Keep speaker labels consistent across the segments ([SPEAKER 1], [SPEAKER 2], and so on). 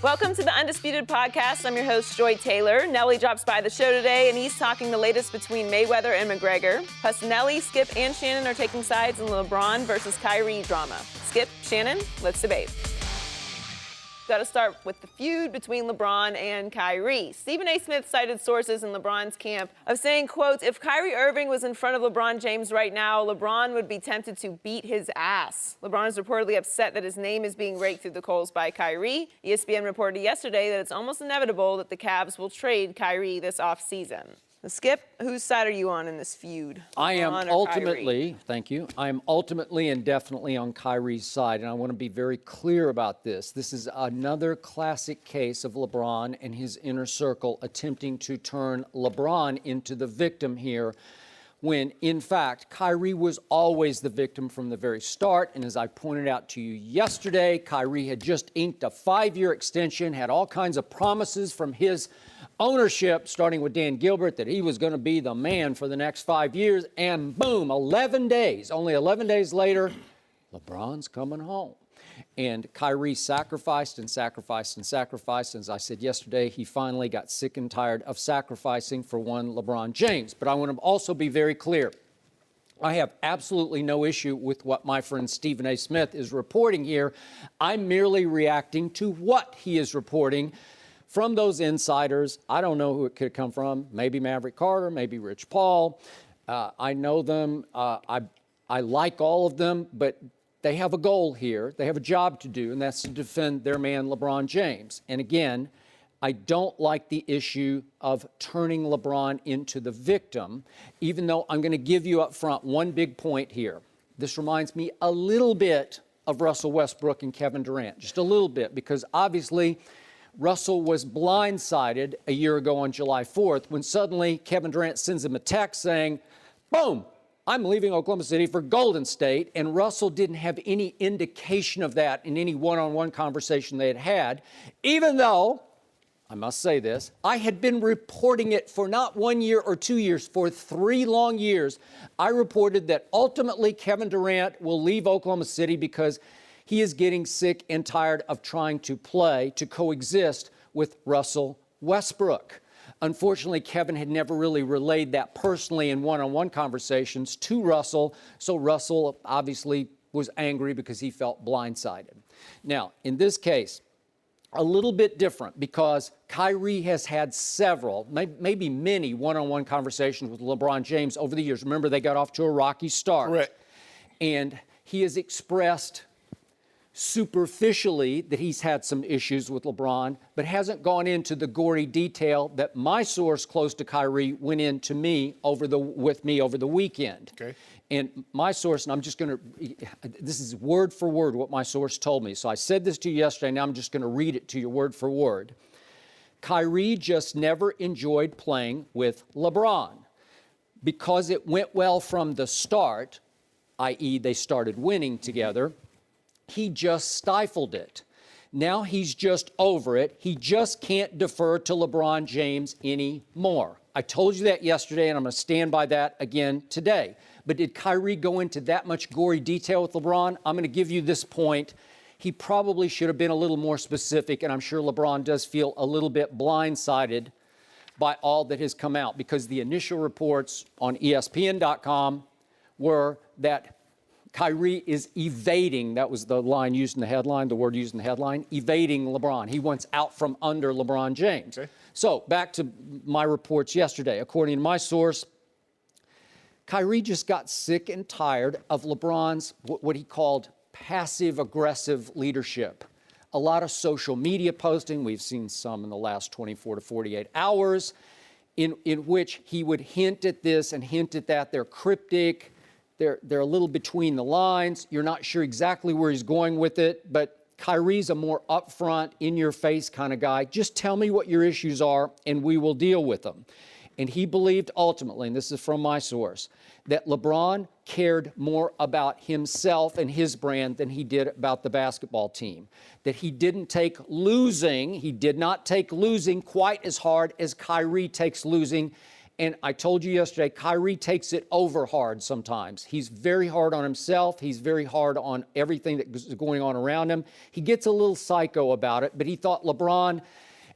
[SPEAKER 1] Welcome to the Undisputed podcast. I'm your host, Joy Taylor. Nelly drops by the show today, and he's talking the latest between Mayweather and McGregor. Plus, Nelly, Skip, and Shannon are taking sides in the LeBron versus Kyrie drama. Skip, Shannon, let's debate. Got to start with the feud between LeBron and Kyrie. Stephen A. Smith cited sources in LeBron's camp of saying, quote, if Kyrie Irving was in front of LeBron James right now, LeBron would be tempted to beat his ass. LeBron is reportedly upset that his name is being raked through the coals by Kyrie. ESPN reported yesterday that it's almost inevitable that the Cavs will trade Kyrie this offseason. Skip, whose side are you on in this feud?
[SPEAKER 2] I am ultimately, thank you, I am ultimately and definitely on Kyrie's side, and I want to be very clear about this. This is another classic case of LeBron and his inner circle attempting to turn LeBron into the victim here, when, in fact, Kyrie was always the victim from the very start. And as I pointed out to you yesterday, Kyrie had just inked a 5-year extension, had all kinds of promises from his ownership, starting with Dan Gilbert, that he was going to be the man for the next 5 years. And boom, only 11 days later, LeBron's coming home. And Kyrie sacrificed and sacrificed and sacrificed. As I said yesterday, he finally got sick and tired of sacrificing for one LeBron James. But I want to also be very clear. I have absolutely no issue with what my friend Stephen A. Smith is reporting here. I'm merely reacting to what he is reporting from those insiders. I don't know who it could come from. Maybe Maverick Carter, maybe Rich Paul. I know them. I like all of them, but they have a goal here. They have a job to do, and that's to defend their man, LeBron James. And again, I don't like the issue of turning LeBron into the victim, even though I'm going to give you up front one big point here. This reminds me a little bit of Russell Westbrook and Kevin Durant, just a little bit, because obviously Russell was blindsided a year ago on July 4th when suddenly Kevin Durant sends him a text saying, boom, I'm leaving Oklahoma City for Golden State, and Russell didn't have any indication of that in any one-on-one conversation they had had, even though, I must say this, I had been reporting it for not 1 year or 2 years, for 3 long years. I reported that ultimately Kevin Durant will leave Oklahoma City because he is getting sick and tired of trying to coexist with Russell Westbrook. Unfortunately, Kevin had never really relayed that personally in one-on-one conversations to Russell, so Russell obviously was angry because he felt blindsided. Now, in this case, a little bit different because Kyrie has had several, maybe many one-on-one conversations with LeBron James over the years. Remember, they got off to a rocky start.
[SPEAKER 3] Correct.
[SPEAKER 2] And he has expressed superficially that he's had some issues with LeBron, but hasn't gone into the gory detail that my source close to Kyrie went into with me over the weekend.
[SPEAKER 3] Okay.
[SPEAKER 2] And my source, and I'm just going to, this is word for word what my source told me. So I said this to you yesterday, now I'm just going to read it to you word for word. Kyrie just never enjoyed playing with LeBron because it went well from the start, i.e. they started winning together. He just stifled it. Now he's just over it. He just can't defer to LeBron James anymore. I told you that yesterday, and I'm going to stand by that again today. But did Kyrie go into that much gory detail with LeBron? I'm going to give you this point. He probably should have been a little more specific, and I'm sure LeBron does feel a little bit blindsided by all that has come out, because the initial reports on ESPN.com were that Kyrie is evading, that was the line used in the headline, the word used in the headline, evading LeBron. He wants out from under LeBron James. Okay. So back to my reports yesterday. According to my source, Kyrie just got sick and tired of LeBron's, what he called passive-aggressive leadership. A lot of social media posting, we've seen some in the last 24 to 48 hours, in which he would hint at this and hint at that. They're cryptic. They're a little between the lines. You're not sure exactly where he's going with it, but Kyrie's a more upfront, in-your-face kind of guy. Just tell me what your issues are, and we will deal with them. And he believed ultimately, and this is from my source, that LeBron cared more about himself and his brand than he did about the basketball team. That he did not take losing quite as hard as Kyrie takes losing, And I told you yesterday, Kyrie takes it over hard sometimes. He's very hard on himself. He's very hard on everything that's going on around him. He gets a little psycho about it, but he thought LeBron,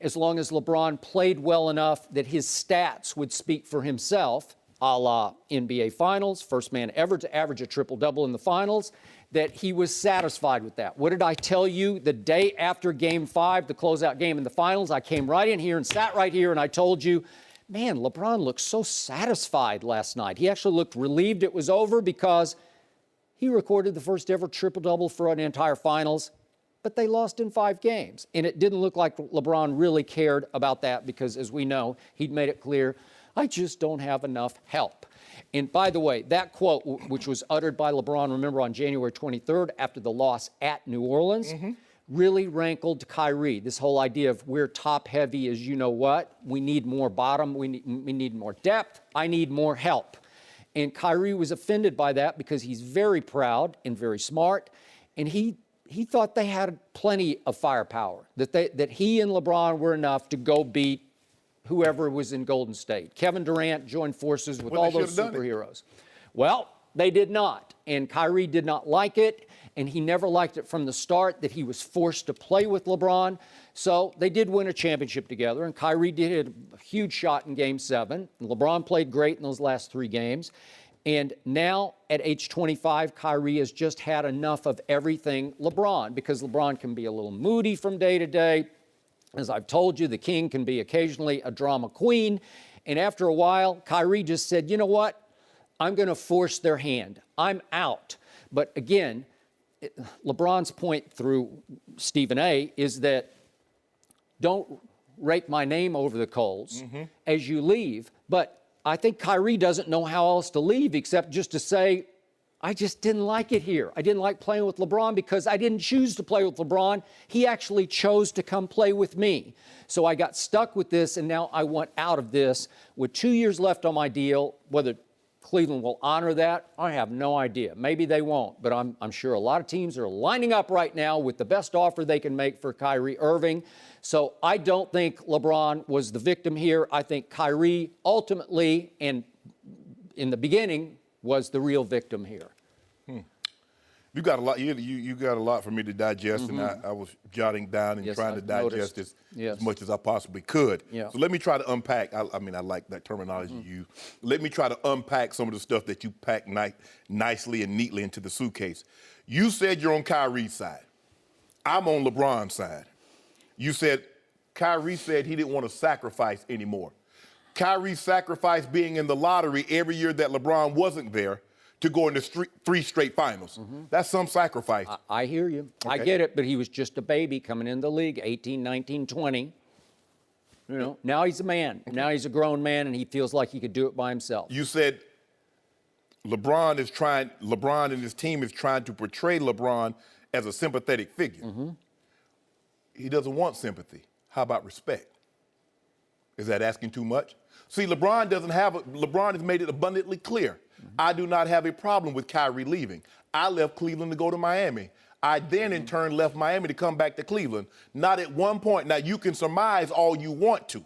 [SPEAKER 2] as long as LeBron played well enough that his stats would speak for himself, a la NBA Finals, first man ever to average a triple-double in the finals, that he was satisfied with that. What did I tell you the day after Game 5, the closeout game in the finals? I came right in here and sat right here and I told you, man, LeBron looked so satisfied last night. He actually looked relieved it was over because he recorded the first ever triple-double for an entire finals, but they lost in 5 games. And it didn't look like LeBron really cared about that because, as we know, he'd made it clear, I just don't have enough help. And by the way, that quote, which was uttered by LeBron, remember, on January 23rd after the loss at New Orleans, really rankled Kyrie. This whole idea of we're top heavy is, you know what, we need more bottom, we need more depth, I need more help. And Kyrie was offended by that because he's very proud and very smart, and he thought they had plenty of firepower, that he and LeBron were enough to go beat whoever was in Golden State. Kevin Durant joined forces with all those superheroes. Well, they did not, and Kyrie did not like it, and he never liked it from the start that he was forced to play with LeBron. So they did win a championship together, and Kyrie did hit a huge shot in Game 7. And LeBron played great in those last 3 games. And now, at age 25, Kyrie has just had enough of everything LeBron, because LeBron can be a little moody from day to day. As I've told you, the king can be occasionally a drama queen. And after a while, Kyrie just said, you know what? I'm going to force their hand. I'm out. But again, LeBron's point through Stephen A. is that don't rake my name over the coals as you leave. But I think Kyrie doesn't know how else to leave except just to say, I just didn't like it here. I didn't like playing with LeBron because I didn't choose to play with LeBron. He actually chose to come play with me. So I got stuck with this, and now I want out of this. With 2 years left on my deal, whether Cleveland will honor that, I have no idea. Maybe they won't, but I'm sure a lot of teams are lining up right now with the best offer they can make for Kyrie Irving. So I don't think LeBron was the victim here. I think Kyrie ultimately, and in the beginning, was the real victim here.
[SPEAKER 3] You got a lot. You got a lot for me to digest, and I was jotting down and trying to digest this as much as I possibly could.
[SPEAKER 2] Yeah.
[SPEAKER 3] So let me try to unpack. I mean, I like that terminology you use. Let me try to unpack some of the stuff that you packed nicely and neatly into the suitcase. You said you're on Kyrie's side. I'm on LeBron's side. You said Kyrie said he didn't want to sacrifice anymore. Kyrie sacrificed being in the lottery every year that LeBron wasn't there to go into 3 straight finals. That's some sacrifice.
[SPEAKER 2] I hear you.
[SPEAKER 3] Okay.
[SPEAKER 2] I get it, but he was just a baby coming in the league, 18, 19, 20. You know, now he's a man. Now he's a grown man, and he feels like he could do it by himself.
[SPEAKER 3] You said LeBron and his team is trying to portray LeBron as a sympathetic figure. He doesn't want sympathy. How about respect? Is that asking too much? See, LeBron has made it abundantly clear. I do not have a problem with Kyrie leaving. I left Cleveland to go to Miami. I then, in turn, left Miami to come back to Cleveland. Not at one point. Now, you can surmise all you want to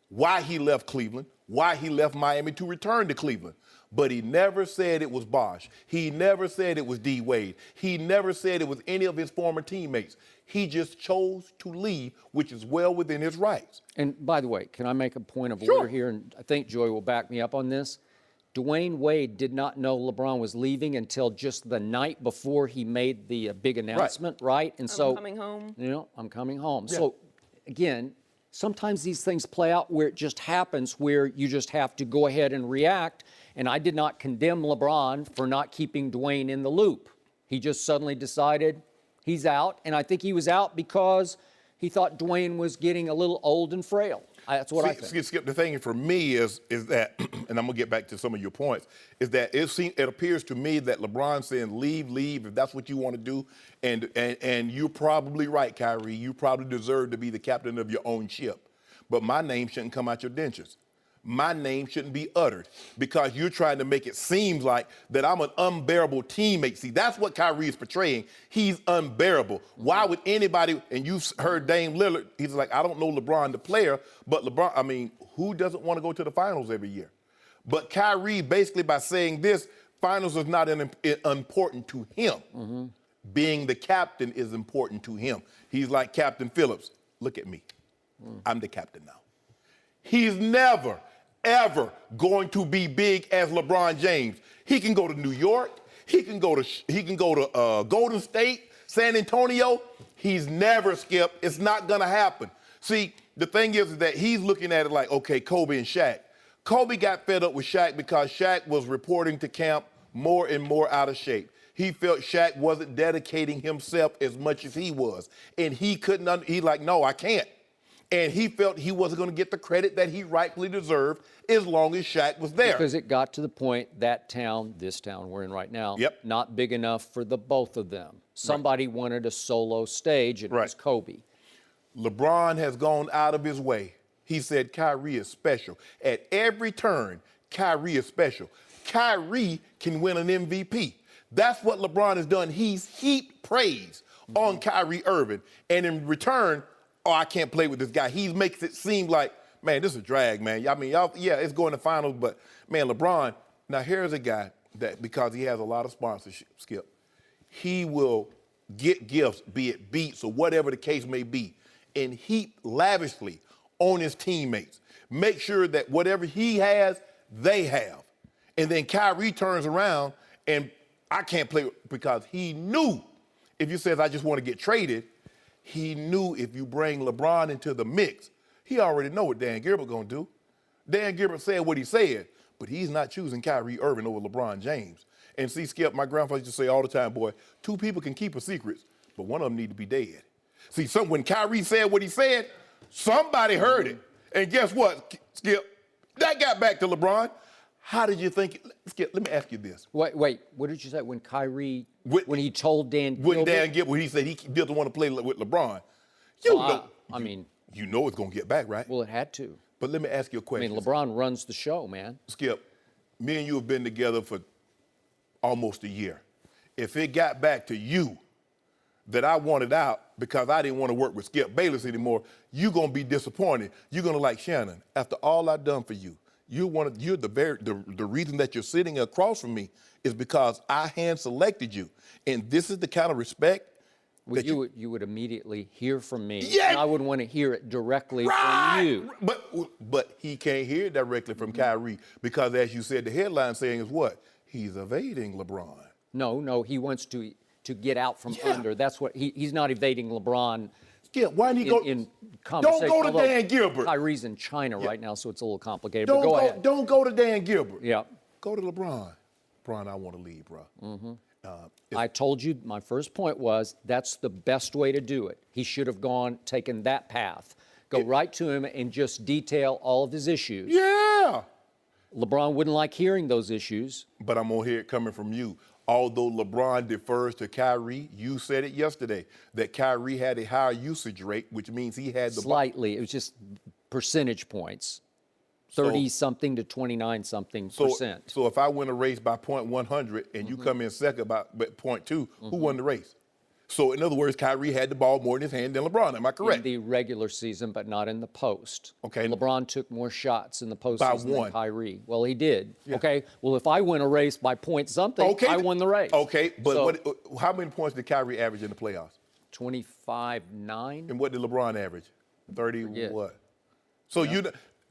[SPEAKER 3] why he left Cleveland, why he left Miami to return to Cleveland. But he never said it was Bosh. He never said it was D. Wade. He never said it was any of his former teammates. He just chose to leave, which is well within his rights.
[SPEAKER 2] And by the way, can I make a point of order here? And I think Joy will back me up on this. Dwayne Wade did not know LeBron was leaving until just the night before he made the big announcement, right? And so,
[SPEAKER 1] I'm coming home.
[SPEAKER 2] You know, I'm coming home. Yeah. So, again, sometimes these things play out where it just happens, where you just have to go ahead and react. And I did not condemn LeBron for not keeping Dwayne in the loop. He just suddenly decided he's out, and I think he was out because he thought Dwayne was getting a little old and frail. That's what I think.
[SPEAKER 3] Skip, the thing for me is that, and I'm going to get back to some of your points, is that it appears to me that LeBron saying leave, if that's what you want to do, and you're probably right, Kyrie, you probably deserve to be the captain of your own ship. But my name shouldn't come out your dentures. my name shouldn't be uttered because you're trying to make it seem like that I'm an unbearable teammate. See, that's what Kyrie is portraying. He's unbearable. Why would anybody, and you've heard Dame Lillard, he's like, I don't know LeBron the player, but LeBron, I mean, who doesn't want to go to the finals every year? But Kyrie, basically by saying this, finals is not important to him. Being the captain is important to him. He's like Captain Phillips. Look at me. I'm the captain now. He's never, ever going to be big as LeBron James. He can go to New York. He can go to Golden State, San Antonio. He's never, Skip. It's not going to happen. See, the thing is that he's looking at it like, okay, Kobe and Shaq. Kobe got fed up with Shaq because Shaq was reporting to camp more and more out of shape. He felt Shaq wasn't dedicating himself as much as he was. And he couldn't, he's like, no, I can't. And he felt he wasn't going to get the credit that he rightfully deserved as long as Shaq was there.
[SPEAKER 2] Because it got to the point that town, this town we're in right now, not big enough for the both of them. Somebody wanted a solo stage, and it was Kobe.
[SPEAKER 3] LeBron has gone out of his way. He said Kyrie is special. At every turn, Kyrie is special. Kyrie can win an MVP. That's what LeBron has done. He's heaped praise on Kyrie Irving. And in return, oh, I can't play with this guy. He makes it seem like, man, this is a drag, man. I mean, y'all, yeah, it's going to finals, but, man, LeBron, now here's a guy that, because he has a lot of sponsorship, Skip, he will get gifts, be it beats or whatever the case may be, and heap lavishly on his teammates. Make sure that whatever he has, they have. And then Kyrie turns around and I can't play because he knew if you says I just want to get traded, he knew if you bring LeBron into the mix, he already know what Dan Gilbert gonna do. Dan Gilbert said what he said, but he's not choosing Kyrie Irving over LeBron James. And see, Skip, my grandfather used to say all the time, boy, two people can keep a secret, but one of them need to be dead. See, when Kyrie said what he said, somebody heard it. And guess what, Skip? That got back to LeBron. How did you think? Skip, let me ask you this.
[SPEAKER 2] Wait, what did you say when Kyrie, when he told Dan Gilbert?
[SPEAKER 3] When Dan Gilbert, he said he doesn't want to play with LeBron. You know it's going to get back, right?
[SPEAKER 2] Well, it had to.
[SPEAKER 3] But let me ask you a question.
[SPEAKER 2] I mean, LeBron runs the show, man.
[SPEAKER 3] Skip, me and you have been together for almost a year. If it got back to you that I wanted out because I didn't want to work with Skip Bayless anymore, you're going to be disappointed. You're going to like, Shannon, after all I've done for you, you're the reason that you're sitting across from me is because I hand selected you. And this is the kind of respect
[SPEAKER 2] well, you would immediately hear from me.
[SPEAKER 3] Yeah.
[SPEAKER 2] And I would want to hear it directly from you.
[SPEAKER 3] But he can't hear it directly from Kyrie because, as you said, the headline saying is what? He's evading LeBron.
[SPEAKER 2] No, he wants to get out from under. That's what he's not evading LeBron.
[SPEAKER 3] Yeah, why didn't he go?
[SPEAKER 2] In conversation.
[SPEAKER 3] Don't go to Dan Gilbert.
[SPEAKER 2] Kyrie's in China right now, so it's a little complicated. But go ahead.
[SPEAKER 3] Don't go to Dan Gilbert.
[SPEAKER 2] Yeah.
[SPEAKER 3] Go to LeBron. LeBron, I want to leave, bro.
[SPEAKER 2] I told you my first point was that's the best way to do it. He should have taken that path. Go right to him and just detail all of his issues.
[SPEAKER 3] Yeah.
[SPEAKER 2] LeBron wouldn't like hearing those issues.
[SPEAKER 3] But I'm going to hear it coming from you. Although LeBron defers to Kyrie, you said it yesterday, that Kyrie had a higher usage rate, which means he had the
[SPEAKER 2] slightly. It was just percentage points, 30-something to 29-something percent.
[SPEAKER 3] So if I win a race by 0.100 and you come in second by 0.2, who won the race? So in other words, Kyrie had the ball more in his hand than LeBron. Am I correct?
[SPEAKER 2] In the regular season, but not in the post.
[SPEAKER 3] Okay.
[SPEAKER 2] LeBron took more shots in the postseason than Kyrie. Well, he did.
[SPEAKER 3] Yeah.
[SPEAKER 2] Okay. Well, if I win a race by point something, I won the race.
[SPEAKER 3] Okay. But how many points did Kyrie average in the playoffs?
[SPEAKER 2] 25-9.
[SPEAKER 3] And what did LeBron average? 30 what? So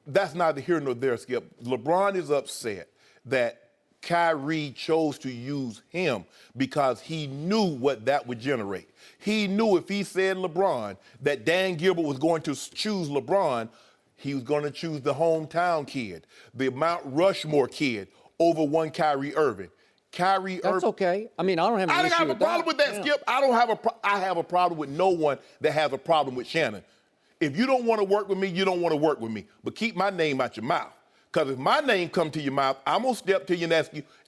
[SPEAKER 3] that's neither here nor there, Skip. LeBron is upset that Kyrie chose to use him because he knew what that would generate. He knew if he said LeBron, that Dan Gilbert was going to choose LeBron, he was going to choose the hometown kid, the Mount Rushmore kid, over one Kyrie Irving.
[SPEAKER 2] That's okay. I mean, I don't have an issue with that.
[SPEAKER 3] I don't have a problem with that, Skip. I have a problem with no one that has a problem with Shannon. If you don't want to work with me, you don't want to work with me. But keep my name out your mouth. Because if my name come to your mouth, I'm going to step to you and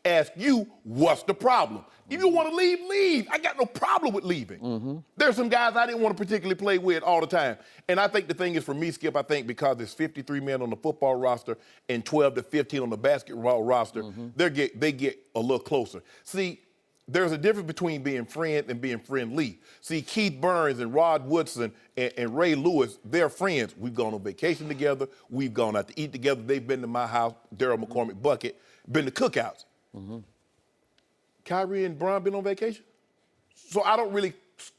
[SPEAKER 3] ask you, what's the problem? If you want to leave, leave. I got no problem with leaving. There's some guys I didn't want to particularly play with all the time. And I think the thing is, for me, Skip, I think because there's 53 men on the football roster and 12 to 15 on the basketball roster, they get a little closer. See, there's a difference between being friend and being friendly. See, Keith Burns and Rod Woodson and Ray Lewis, they're friends. We've gone on vacation together. We've gone out to eat together. They've been to my house, Daryl McCormick Bucket, been to cookouts. Kyrie and Bron been on vacation? So I don't really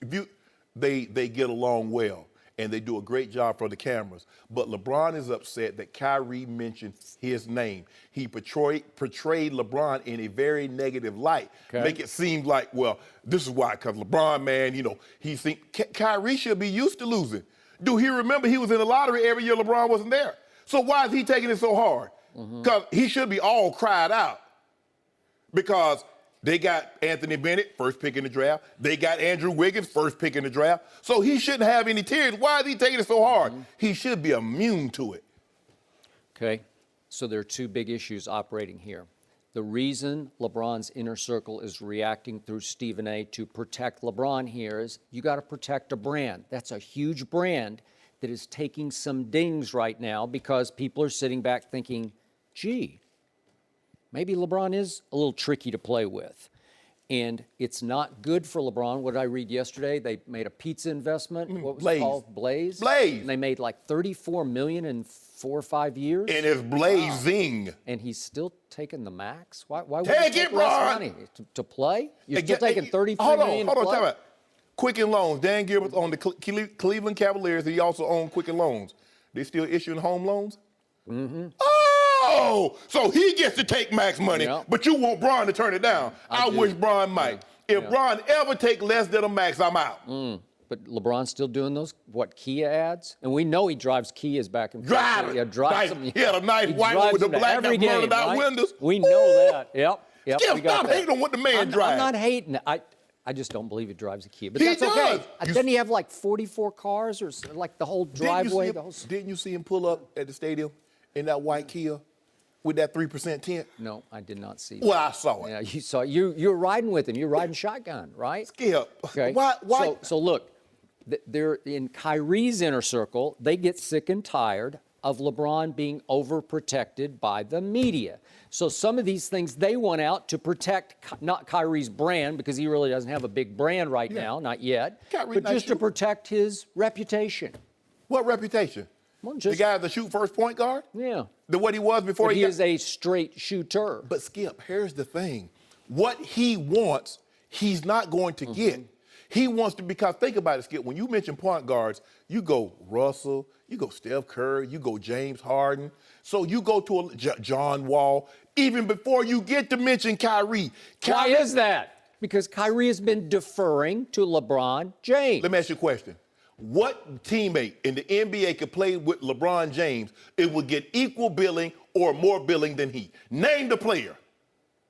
[SPEAKER 3] view, they get along well, and they do a great job for the cameras. But LeBron is upset that Kyrie mentioned his name. He portrayed LeBron in a very negative light.
[SPEAKER 2] Okay.
[SPEAKER 3] Make it seem like, well, this is why, because LeBron, man, you know, Kyrie should be used to losing. Do he remember he was in the lottery every year LeBron wasn't there? So why is he taking it so hard? Because he should be all cried out. Because they got Anthony Bennett, first pick in the draft. They got Andrew Wiggins, first pick in the draft. So he shouldn't have any tears. Why is he taking it so hard? He should be immune to it.
[SPEAKER 2] Okay, so there are two big issues operating here. The reason LeBron's inner circle is reacting through Stephen A. to protect LeBron here is you got to protect a brand. That's a huge brand that is taking some dings right now because people are sitting back thinking, gee, maybe LeBron is a little tricky to play with. And it's not good for LeBron. What did I read yesterday? They made a pizza investment. What was
[SPEAKER 3] Blaze.
[SPEAKER 2] it called? Blaze?
[SPEAKER 3] Blaze.
[SPEAKER 2] And they made like $34 million in 4 or 5 years.
[SPEAKER 3] And it's blazing.
[SPEAKER 2] And he's still taking the max? Why would
[SPEAKER 3] Take
[SPEAKER 2] he take
[SPEAKER 3] it,
[SPEAKER 2] less
[SPEAKER 3] Ron.
[SPEAKER 2] money? To play? You're
[SPEAKER 3] Hey,
[SPEAKER 2] still taking
[SPEAKER 3] hey,
[SPEAKER 2] $33 million to
[SPEAKER 3] Hold on,
[SPEAKER 2] play?
[SPEAKER 3] time out. Quicken Loans. Dan Gilbert's on the Cleveland Cavaliers. He also owned Quicken Loans. They still issuing home loans? Oh, so he gets to take max money,
[SPEAKER 2] Yep.
[SPEAKER 3] but you want Bron to turn it down. I
[SPEAKER 2] do.
[SPEAKER 3] wish Bron might. If Bron ever take less than a max, I'm out.
[SPEAKER 2] But LeBron's still doing those, Kia ads? And we know he drives Kias back and forth.
[SPEAKER 3] Drive it.
[SPEAKER 2] Yeah, drives
[SPEAKER 3] Nice.
[SPEAKER 2] them.
[SPEAKER 3] He had a nice
[SPEAKER 2] He
[SPEAKER 3] white one
[SPEAKER 2] drives
[SPEAKER 3] with the
[SPEAKER 2] them to
[SPEAKER 3] black
[SPEAKER 2] every
[SPEAKER 3] that blurred
[SPEAKER 2] game,
[SPEAKER 3] out
[SPEAKER 2] right?
[SPEAKER 3] windows.
[SPEAKER 2] We know that. Yep.
[SPEAKER 3] Skip,
[SPEAKER 2] we got
[SPEAKER 3] stop
[SPEAKER 2] that.
[SPEAKER 3] hating on what the man drives.
[SPEAKER 2] I'm not hating. I just don't believe he drives a Kia. But
[SPEAKER 3] He
[SPEAKER 2] that's okay.
[SPEAKER 3] does.
[SPEAKER 2] Didn't he have like 44 cars or like the whole driveway?
[SPEAKER 3] Didn't you see him pull up at the stadium in that white Kia with that 3% tint?
[SPEAKER 2] No, I did not see that.
[SPEAKER 3] Well, I saw it.
[SPEAKER 2] Yeah, you saw. You're riding with him. You're riding shotgun, right?
[SPEAKER 3] Skip.
[SPEAKER 2] Okay.
[SPEAKER 3] Why?
[SPEAKER 2] So look, they're in Kyrie's inner circle. They get sick and tired of LeBron being overprotected by the media. So some of these things they want out to protect not Kyrie's brand, because he really doesn't have a big brand right now, not yet,
[SPEAKER 3] Kyrie
[SPEAKER 2] but
[SPEAKER 3] not
[SPEAKER 2] just to
[SPEAKER 3] shooting.
[SPEAKER 2] protect his reputation.
[SPEAKER 3] What reputation?
[SPEAKER 2] Well,
[SPEAKER 3] The
[SPEAKER 2] just,
[SPEAKER 3] guy that shoot first point guard?
[SPEAKER 2] yeah.
[SPEAKER 3] What he was before
[SPEAKER 2] But
[SPEAKER 3] he
[SPEAKER 2] he
[SPEAKER 3] got...
[SPEAKER 2] is a straight shooter.
[SPEAKER 3] But Skip, here's the thing. What he wants, he's not going to get. He wants to, because think about it, Skip, when you mention point guards, you go Russell, you go Steph Curry, you go James Harden. So you go to John Wall, even before you get to mention Kyrie.
[SPEAKER 2] Why is that? Because Kyrie has been deferring to LeBron James.
[SPEAKER 3] Let me ask you a question. What teammate in the NBA could play with LeBron James, it would get equal billing or more billing than he? Name the player.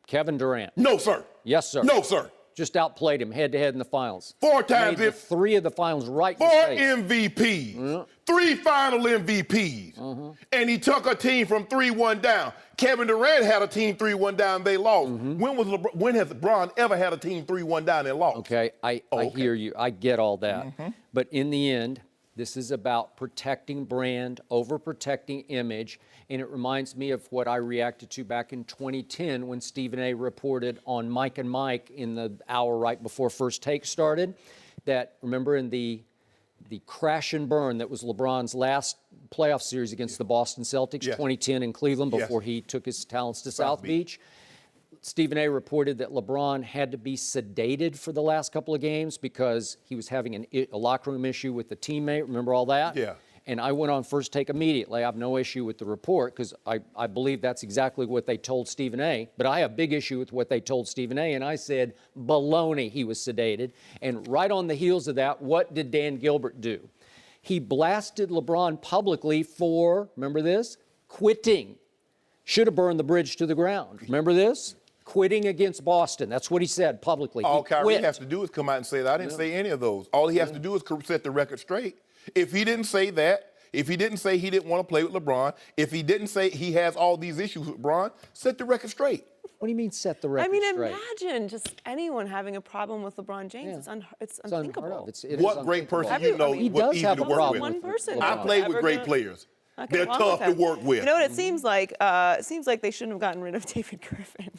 [SPEAKER 2] Kevin Durant.
[SPEAKER 3] No, sir.
[SPEAKER 2] Yes, sir.
[SPEAKER 3] No, sir.
[SPEAKER 2] Just outplayed him head-to-head in the finals.
[SPEAKER 3] 4 times
[SPEAKER 2] Made the 3 of the finals right in
[SPEAKER 3] 4
[SPEAKER 2] the face.
[SPEAKER 3] MVPs, 3 final MVPs, and he took a team from 3-1 down. Kevin Durant had a team 3-1 down, they lost. When has LeBron ever had a team 3-1 down and lost?
[SPEAKER 2] Okay, I hear you. I get all that. But in the end, this is about protecting brand over protecting image. And it reminds me of what I reacted to back in 2010 when Stephen A. reported on Mike and Mike in the hour right before First Take started. That, remember, in the crash and burn that was LeBron's last playoff series against the Boston Celtics, 2010 in Cleveland, before he took his talents to South Beach. Stephen A. reported that LeBron had to be sedated for the last couple of games because he was having a locker room issue with a teammate. Remember all that?
[SPEAKER 3] Yeah.
[SPEAKER 2] And I went on First Take immediately. I have no issue with the report because I believe that's exactly what they told Stephen A. But I have a big issue with what they told Stephen A. And I said, baloney, he was sedated. And right on the heels of that, what did Dan Gilbert do? He blasted LeBron publicly for, remember this? Quitting. Should have burned the bridge to the ground. Remember this? Quitting against Boston. That's what he said publicly.
[SPEAKER 3] All
[SPEAKER 2] He
[SPEAKER 3] Kyrie
[SPEAKER 2] quit.
[SPEAKER 3] has to do is come out and say that. I didn't say any of those. All he has to do is set the record straight. If he didn't say that, If he didn't say he didn't want to play with LeBron, if he didn't say he has all these issues with LeBron, set the record straight.
[SPEAKER 2] What do you mean set the record straight?
[SPEAKER 1] Imagine just anyone having a problem with LeBron James.
[SPEAKER 2] Yeah.
[SPEAKER 1] It's unthinkable.
[SPEAKER 3] What great person you know
[SPEAKER 2] he
[SPEAKER 3] was
[SPEAKER 2] does
[SPEAKER 3] easy
[SPEAKER 2] have
[SPEAKER 3] to
[SPEAKER 2] a
[SPEAKER 3] work
[SPEAKER 2] problem
[SPEAKER 3] with.
[SPEAKER 1] One person.
[SPEAKER 3] I played with great players. They're tough to work with.
[SPEAKER 1] You know what it seems like? It seems like they shouldn't have gotten rid of David Griffin.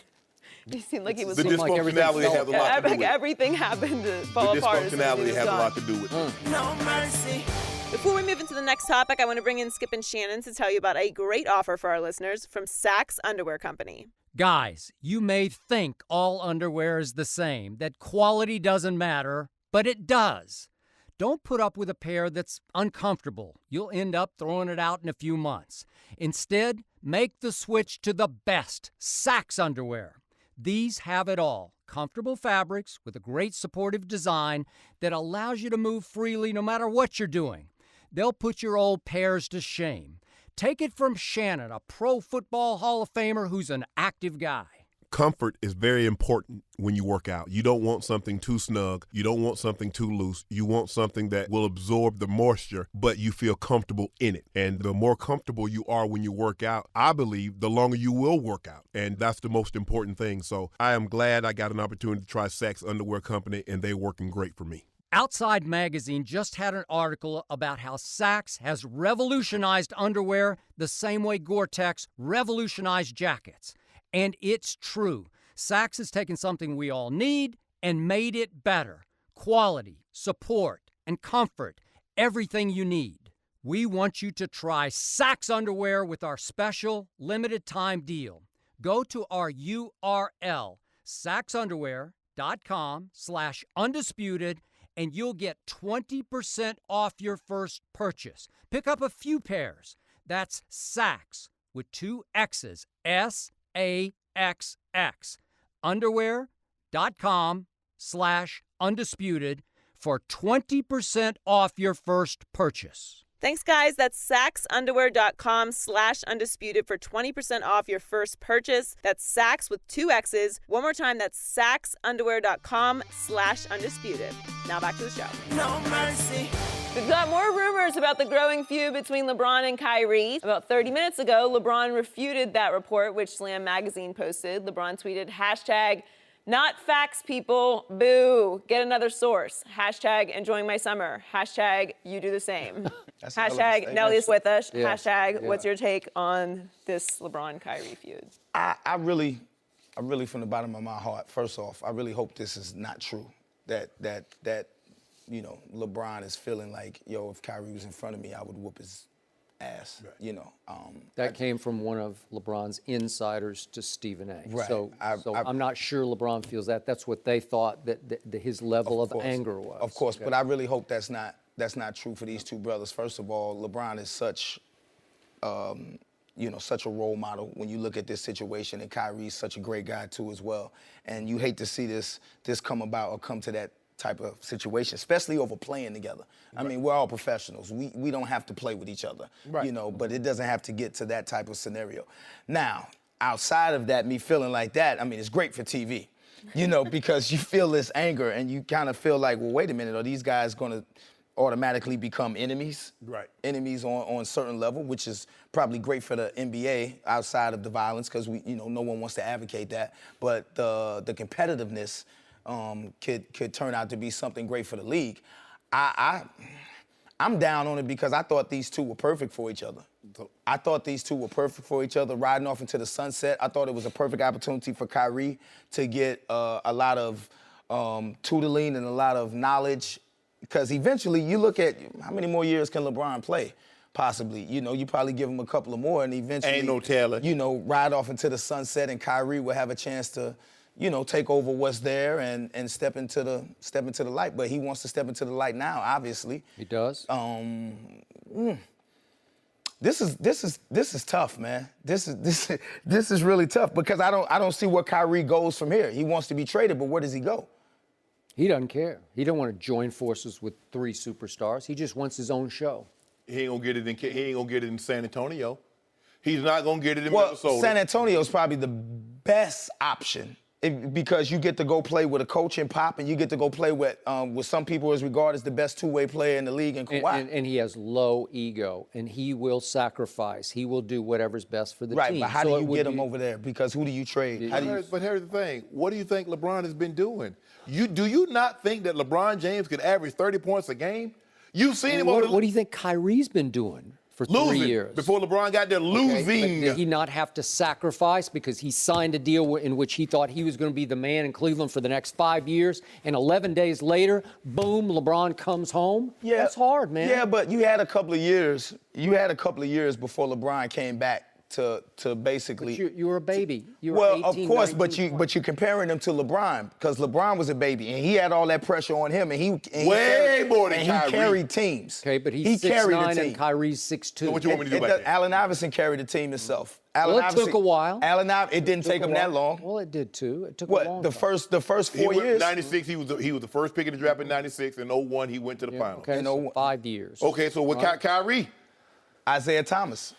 [SPEAKER 1] He seemed like he was
[SPEAKER 3] The dysfunctionality has a lot to do with it.
[SPEAKER 1] Everything happened to fall
[SPEAKER 3] The
[SPEAKER 1] apart. as soon as he
[SPEAKER 3] dysfunctionality
[SPEAKER 1] was
[SPEAKER 3] has a
[SPEAKER 1] gone.
[SPEAKER 3] lot to do with it.
[SPEAKER 1] No mercy. Before we move into the next topic, I want to bring in Skip and Shannon to tell you about a great offer for our listeners from Saks Underwear Company.
[SPEAKER 4] Guys, you may think all underwear is the same, that quality doesn't matter, but it does. Don't put up with a pair that's uncomfortable. You'll end up throwing it out in a few months. Instead, make the switch to the best, Saks underwear. These have it all. Comfortable fabrics with a great supportive design that allows you to move freely no matter what you're doing. They'll put your old pairs to shame. Take it from Shannon, a Pro Football Hall of Famer who's an active guy.
[SPEAKER 5] Comfort is very important when you work out. You don't want something too snug. You don't want something too loose. You want something that will absorb the moisture, but you feel comfortable in it. And the more comfortable you are when you work out, I believe the longer you will work out. And that's the most important thing. So I am glad I got an opportunity to try Saks Underwear Company, and they're working great for me.
[SPEAKER 4] Outside Magazine just had an article about how Saks has revolutionized underwear the same way Gore-Tex revolutionized jackets. And it's true. Saks has taken something we all need and made it better. Quality, support, and comfort. Everything you need. We want you to try Saks underwear with our special limited time deal. Go to our URL, saksunderwear.com/undisputed, and you'll get 20% off your first purchase. Pick up a few pairs. That's Saks with 2 X's, SAXX. Underwear.com/undisputed for 20% off your first purchase.
[SPEAKER 1] Thanks, guys. That's saksunderwear.com/undisputed for 20% off your first purchase. That's Saks with 2 X's. One more time, that's saksunderwear.com/undisputed. Now back to the show. No mercy. We've got more rumors about the growing feud between LeBron and Kyrie. About 30 minutes ago, LeBron refuted that report, which Slam Magazine posted. LeBron tweeted, #Not facts, people. Boo. Get another source. #Enjoying my summer. You do the same. Nelly is with us.
[SPEAKER 2] Yeah.
[SPEAKER 1] What's your take on this LeBron-Kyrie feud?
[SPEAKER 6] I really, from the bottom of my heart, first off, I really hope this is not true. That you know, LeBron is feeling like, yo, if Kyrie was in front of me, I would whoop his ass. Right. You know.
[SPEAKER 2] That came from one of LeBron's insiders to Stephen A.
[SPEAKER 6] Right.
[SPEAKER 2] So I'm not sure LeBron feels that. That's what they thought that his level of anger was.
[SPEAKER 6] Of course, but I really hope that's not true for these two brothers. First of all, LeBron is such, such a role model when you look at this situation, and Kyrie's such a great guy too as well. And you hate to see this come about or come to that type of situation, especially over playing together. I mean, we're all professionals. We don't have to play with each other, you know, but it doesn't have to get to that type of scenario. Now, outside of that, me feeling like that, I mean, it's great for TV, you know, because you feel this anger and you kind of feel like, well, wait a minute, are these guys going to automatically become enemies? Right. Enemies on a certain level, which is probably great for the NBA outside of the violence, because no one wants to advocate that. But the competitiveness could turn out to be something great for the league. I'm down on it because I thought these two were perfect for each other. I thought these two were perfect for each other, riding off into the sunset. I thought it was a perfect opportunity for Kyrie to get a lot of tutoring and a lot of knowledge, because eventually you look at how many more years can LeBron play? Possibly, you probably give him a couple of more, and eventually,
[SPEAKER 3] ain't no telling.
[SPEAKER 6] Ride off into the sunset, and Kyrie will have a chance to, take over what's there and step into the light. But he wants to step into the light now, obviously.
[SPEAKER 2] He does.
[SPEAKER 6] This is tough, man. This is really tough, because I don't see where Kyrie goes from here. He wants to be traded, but where does he go?
[SPEAKER 2] He doesn't care. He don't want to join forces with 3 superstars. He just wants his own show.
[SPEAKER 3] He ain't gonna get it in San Antonio. He's not gonna get it in
[SPEAKER 6] Well,
[SPEAKER 3] Minnesota.
[SPEAKER 6] San Antonio is probably the best option Because you get to go play with a coach and Pop, and you get to go play with some people is regarded as the best two-way player in the league in Kawhi.
[SPEAKER 2] And he has low ego, and he will sacrifice. He will do whatever's best for the team.
[SPEAKER 6] Right, but how do you get him over there? Because who do you trade?
[SPEAKER 3] But here's the thing. What do you think LeBron has been doing? Do you not think that LeBron James could average 30 points a game? You've seen him
[SPEAKER 2] What do you think Kyrie's been doing for 3 years?
[SPEAKER 3] Before LeBron got there, losing.
[SPEAKER 2] Did he not have to sacrifice because he signed a deal in which he thought he was going to be the man in Cleveland for the next 5 years, and 11 days later, boom, LeBron comes home?
[SPEAKER 6] Yeah,
[SPEAKER 2] that's hard, man.
[SPEAKER 6] Yeah, but you had a couple of years. You had a couple of years before LeBron came back to basically.
[SPEAKER 2] But you were a baby. You were
[SPEAKER 6] well,
[SPEAKER 2] 18,
[SPEAKER 6] of course,
[SPEAKER 2] 19,
[SPEAKER 6] but you're comparing him to LeBron because LeBron was a baby and he had all that pressure on him, and he
[SPEAKER 3] more than Kyrie.
[SPEAKER 6] He carried teams.
[SPEAKER 2] Okay, but he's 6'9" and Kyrie's 6'2".
[SPEAKER 3] So what you want me to do about that?
[SPEAKER 6] Allen Iverson carried the team himself.
[SPEAKER 2] It took a while.
[SPEAKER 6] It didn't take him that long.
[SPEAKER 2] Well, it did too. It took a long
[SPEAKER 6] the
[SPEAKER 2] time.
[SPEAKER 6] first 4 years.
[SPEAKER 3] 96, he was the first pick in the draft in 96. In 01, he went to the finals.
[SPEAKER 2] Okay, so 5 years.
[SPEAKER 3] Okay, so with Kyrie?
[SPEAKER 6] Isaiah Thomas.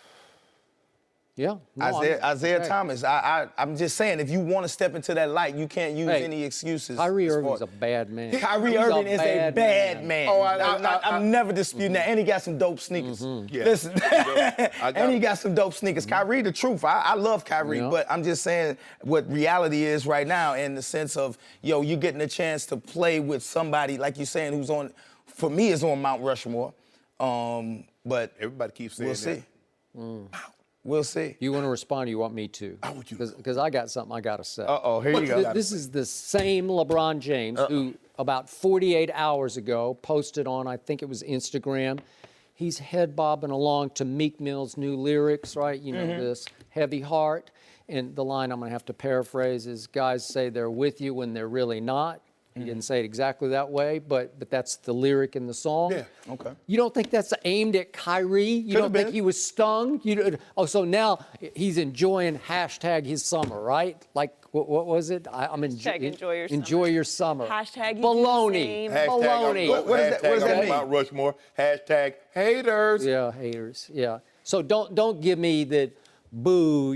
[SPEAKER 2] Yeah. No,
[SPEAKER 6] Isaiah Thomas. I'm just saying, if you want to step into that light, you can't use any excuses.
[SPEAKER 2] Kyrie Irving's a bad man.
[SPEAKER 6] Kyrie Irving is a bad man.
[SPEAKER 3] Oh,
[SPEAKER 6] I'm never disputing that. And he got some dope sneakers.
[SPEAKER 3] Yeah.
[SPEAKER 6] Listen, and he got some dope sneakers. Kyrie, the truth. I love Kyrie, but I'm just saying what reality is right now in the sense of, you're getting a chance to play with somebody, like you're saying, who's on, for me, is on Mount Rushmore. But
[SPEAKER 3] everybody keeps saying that.
[SPEAKER 6] We'll see. We'll see.
[SPEAKER 2] You want to respond or you want me to?
[SPEAKER 3] I want you
[SPEAKER 2] Because I got something I got to say.
[SPEAKER 6] Uh-oh, here you go.
[SPEAKER 2] This is the same LeBron James who about 48 hours ago posted on, I think it was Instagram, he's head bobbing along to Meek Mill's new lyrics, right? You know, this heavy heart. And the line I'm going to have to paraphrase is, guys say they're with you when they're really not. He didn't say it exactly that way, but that's the lyric in the song.
[SPEAKER 3] Yeah.
[SPEAKER 6] Okay.
[SPEAKER 2] You don't think that's aimed at Kyrie? You don't think he was stung? So now he's enjoying #his summer, right? Like, what was it? Enjoy your summer.
[SPEAKER 1] Hashtag you
[SPEAKER 2] baloney.
[SPEAKER 1] do the same.
[SPEAKER 2] Baloney.
[SPEAKER 6] What does that mean?
[SPEAKER 3] Mount Rushmore. #haters.
[SPEAKER 2] Yeah, haters. Yeah. So don't give me that. Boo,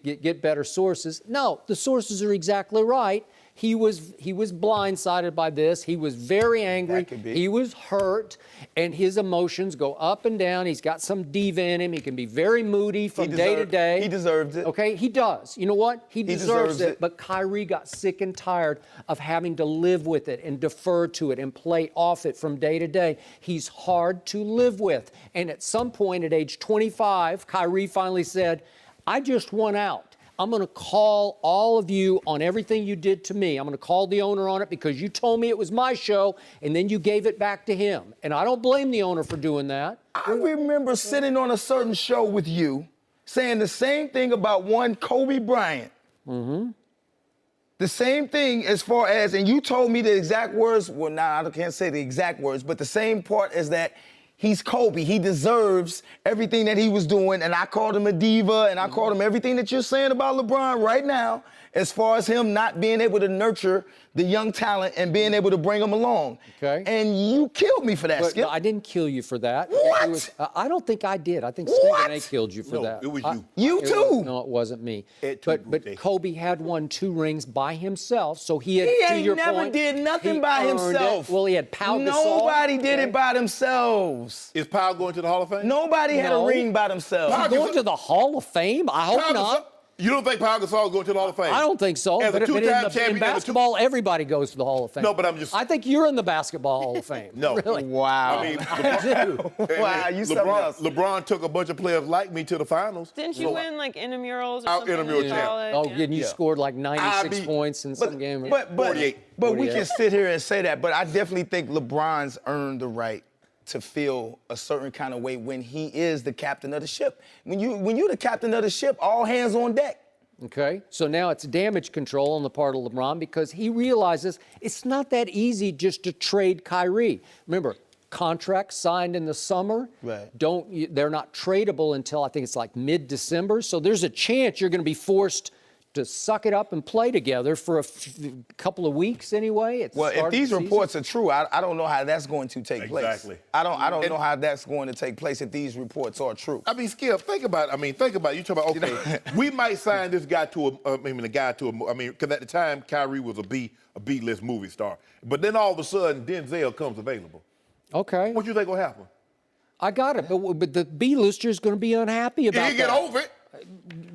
[SPEAKER 2] get better sources. No, the sources are exactly right. He was blindsided by this. He was very angry. He was hurt, and his emotions go up and down. He's got some diva in him. He can be very moody from day to day.
[SPEAKER 6] He deserves it.
[SPEAKER 2] Okay, he does. You know what? He deserves it. But Kyrie got sick and tired of having to live with it and defer to it and play off it from day to day. He's hard to live with. And at some point at age 25, Kyrie finally said, I just won out. I'm going to call all of you on everything you did to me. I'm going to call the owner on it because you told me it was my show, and then you gave it back to him. And I don't blame the owner for doing that.
[SPEAKER 6] I remember sitting on a certain show with you saying the same thing about one Kobe Bryant. The same thing as far as, and you told me the exact words, well, I can't say the exact words, but the same part is that he's Kobe. He deserves everything that he was doing, and I called him a diva, and I called him everything that you're saying about LeBron right now, as far as him not being able to nurture the young talent and being able to bring them along.
[SPEAKER 2] Okay.
[SPEAKER 6] And you killed me for that, Skip.
[SPEAKER 2] No, I didn't kill you for that.
[SPEAKER 6] What?
[SPEAKER 2] I don't think I did. I think Stephen A. killed you for
[SPEAKER 3] No,
[SPEAKER 2] that.
[SPEAKER 3] it was you.
[SPEAKER 6] You too.
[SPEAKER 2] No, it wasn't me.
[SPEAKER 3] But
[SPEAKER 2] Kobe had won 2 rings by himself, so he had.
[SPEAKER 6] He
[SPEAKER 2] to
[SPEAKER 6] ain't
[SPEAKER 2] your
[SPEAKER 6] never
[SPEAKER 2] point,
[SPEAKER 6] did nothing
[SPEAKER 2] he
[SPEAKER 6] by
[SPEAKER 2] earned
[SPEAKER 6] himself.
[SPEAKER 2] it. Well, he had Pau Gasol.
[SPEAKER 6] Nobody did it by themselves.
[SPEAKER 3] Is Powell going to the Hall of Fame?
[SPEAKER 6] Nobody had a ring by themselves.
[SPEAKER 2] He's going to the Hall of Fame? I hope
[SPEAKER 3] Pau
[SPEAKER 2] not.
[SPEAKER 3] Gasol- You don't think Pau Gasol is going to the Hall of Fame?
[SPEAKER 2] I don't think so.
[SPEAKER 3] As a
[SPEAKER 2] But
[SPEAKER 3] two-time champion,
[SPEAKER 2] in basketball, everybody goes to the Hall of Fame.
[SPEAKER 3] No, but I'm just-
[SPEAKER 2] I think you're in the Basketball Hall of Fame.
[SPEAKER 3] No.
[SPEAKER 2] Really.
[SPEAKER 6] Wow.
[SPEAKER 3] I mean,
[SPEAKER 6] Wow, you something else.
[SPEAKER 3] LeBron took a bunch of players like me to the finals.
[SPEAKER 1] Didn't you win like intramurals or
[SPEAKER 3] Out
[SPEAKER 1] something
[SPEAKER 3] intramural
[SPEAKER 1] in
[SPEAKER 3] champ.
[SPEAKER 1] college?
[SPEAKER 2] Oh, and you scored like 96
[SPEAKER 3] beat-
[SPEAKER 2] points in some game.
[SPEAKER 6] But
[SPEAKER 3] 48.
[SPEAKER 6] we can sit here and say that, but I definitely think LeBron's earned the right to feel a certain kind of way when he is the captain of the ship. When you're the captain of the ship, all hands on deck.
[SPEAKER 2] Okay, so now it's damage control on the part of LeBron because he realizes it's not that easy just to trade Kyrie. Remember, contracts signed in the summer,
[SPEAKER 6] Right.
[SPEAKER 2] they're not tradable until I think it's like mid-December. So there's a chance you're going to be forced to suck it up and play together for a couple of weeks anyway.
[SPEAKER 6] Well, if these reports are true, I don't know how that's going to take place.
[SPEAKER 3] Exactly.
[SPEAKER 6] I don't know how that's going to take place if these reports are true.
[SPEAKER 3] I mean, Skip, think about it. You talk about, okay, we might sign this guy to because at the time, Kyrie was a B-list movie star. But then all of a sudden, Denzel comes available.
[SPEAKER 2] Okay.
[SPEAKER 3] What you think will happen?
[SPEAKER 2] I got it, but the B-lister is going to be unhappy about that.
[SPEAKER 3] He'll get over it.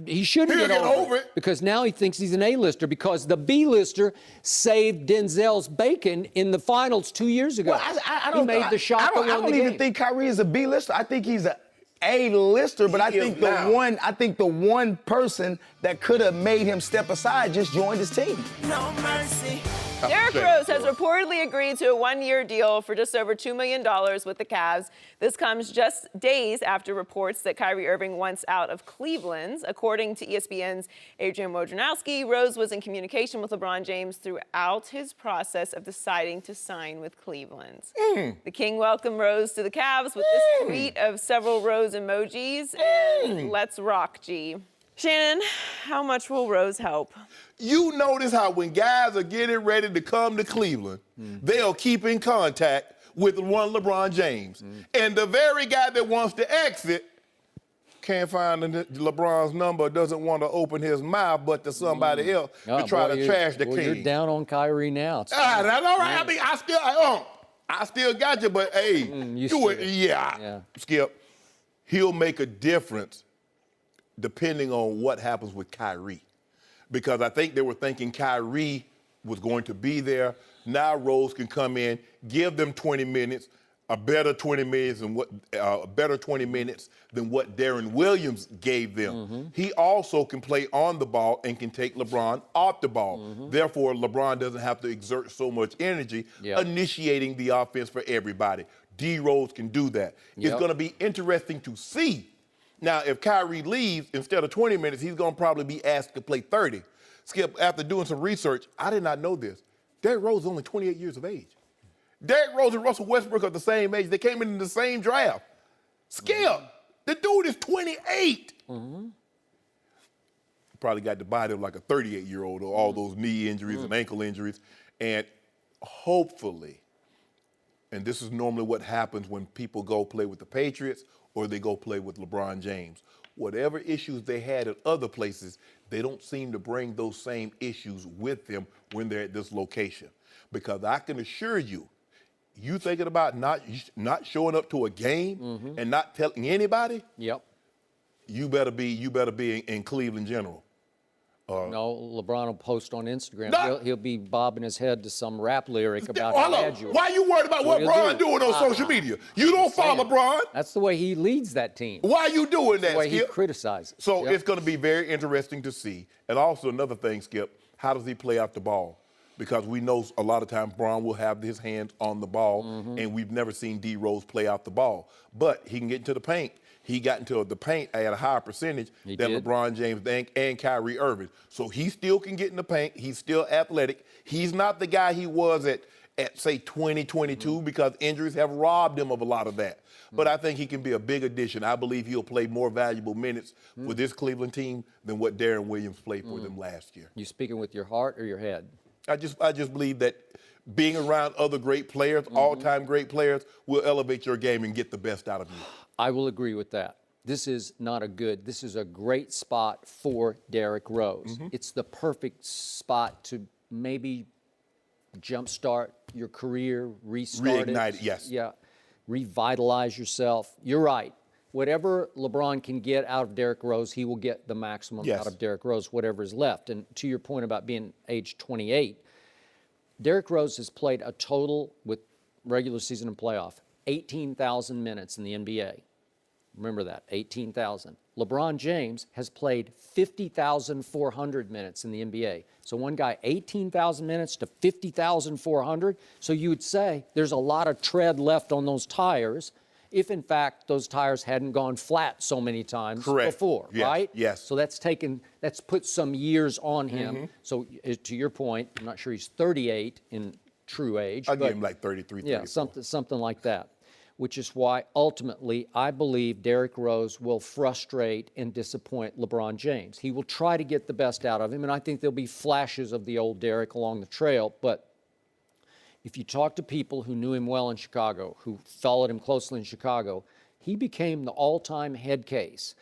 [SPEAKER 2] He shouldn't
[SPEAKER 3] He'll
[SPEAKER 2] get over it because now he thinks he's an A-lister because the B-lister saved Denzel's bacon in the finals 2 years ago.
[SPEAKER 6] Well, I don't,
[SPEAKER 2] he made the shot that won the game.
[SPEAKER 6] I don't even think Kyrie is a B-lister. I think he's a A-lister, but I think the one person that could have made him step aside just joined his team.
[SPEAKER 1] No mercy. Derrick Rose has reportedly agreed to a one-year deal for just over $2 million with the Cavs. This comes just days after reports that Kyrie Irving wants out of Cleveland. According to ESPN's Adrian Wojnarowski, Rose was in communication with LeBron James throughout his process of deciding to sign with Cleveland. The King welcomed Rose to the Cavs with this tweet of several Rose emojis and "Let's rock, G." Shannon, how much will Rose help?
[SPEAKER 3] You notice how when guys are getting ready to come to Cleveland, they'll keep in contact with one LeBron James. And the very guy that wants to exit can't find LeBron's number, doesn't want to open his mouth but to somebody else to try to trash the King.
[SPEAKER 2] You're down on Kyrie now.
[SPEAKER 3] That's all right. I mean, I still got you, but hey, do it. Yeah. Skip, he'll make a difference depending on what happens with Kyrie. Because I think they were thinking Kyrie was going to be there. Now Rose can come in, give them 20 minutes, a better 20 minutes than what Darren Williams gave them. He also can play on the ball and can take LeBron off the ball. Therefore, LeBron doesn't have to exert so much energy initiating the offense for everybody. D. Rose can do that. It's going to be interesting to see. Now, if Kyrie leaves, instead of 20 minutes, he's going to probably be asked to play 30. Skip, after doing some research, I did not know this. Derrick Rose is only 28 years of age. Derrick Rose and Russell Westbrook are the same age. They came in the same draft. Skip, the dude is 28. Probably got the body of like a 38-year-old or all those knee injuries and ankle injuries. And hopefully, and this is normally what happens when people go play with the Patriots or they go play with LeBron James. Whatever issues they had at other places, they don't seem to bring those same issues with them when they're at this location. Because I can assure you, you thinking about not showing up to a game and not telling anybody, you better be in Cleveland General.
[SPEAKER 2] No, LeBron will post on Instagram. He'll be bobbing his head to some rap lyric about how bad you are.
[SPEAKER 3] Why are you worried about what LeBron doing on social media? You don't follow LeBron.
[SPEAKER 2] That's the way he leads that team.
[SPEAKER 3] Why are you doing that,
[SPEAKER 2] That's the way
[SPEAKER 3] Skip?
[SPEAKER 2] he criticizes.
[SPEAKER 3] So it's going to be very interesting to see. And also another thing, Skip, how does he play out the ball? Because we know a lot of times Bron will have his hands on the ball, and we've never seen D. Rose play out the ball. But he can get into the paint. He got into the paint at a higher percentage than LeBron James and Kyrie Irving. So he still can get in the paint. He's still athletic. He's not the guy he was at say, 2022 because injuries have robbed him of a lot of that. But I think he can be a big addition. I believe he'll play more valuable minutes for this Cleveland team than what Darren Williams played for them last year.
[SPEAKER 2] You speaking with your heart or your head?
[SPEAKER 3] I just believe that being around other great players, all-time great players, will elevate your game and get the best out of you.
[SPEAKER 2] I will agree with that. This is a great spot for Derrick Rose. It's the perfect spot to maybe jumpstart your career, restart
[SPEAKER 3] Reignite it, yes.
[SPEAKER 2] Yeah, revitalize yourself. You're right. Whatever LeBron can get out of Derrick Rose, he will get the maximum out of Derrick Rose, whatever is left. And to your point about being age 28, Derrick Rose has played a total with regular season and playoff, 18,000 minutes in the NBA. Remember that, 18,000. LeBron James has played 50,400 minutes in the NBA. So one guy, 18,000 minutes to 50,400. So you would say there's a lot of tread left on those tires if, in fact, those tires hadn't gone flat so many times before, right?
[SPEAKER 3] Yes.
[SPEAKER 2] So that's put some years on him. So to your point, I'm not sure he's 38 in true age.
[SPEAKER 3] I'll give him like 33, 34.
[SPEAKER 2] Yeah, something like that. which is why ultimately I believe Derrick Rose will frustrate and disappoint LeBron James. He will try to get the best out of him, and I think there'll be flashes of the old Derrick along the trail. But if you talk to people who knew him well in Chicago, who followed him closely in Chicago, he became the all-time head case.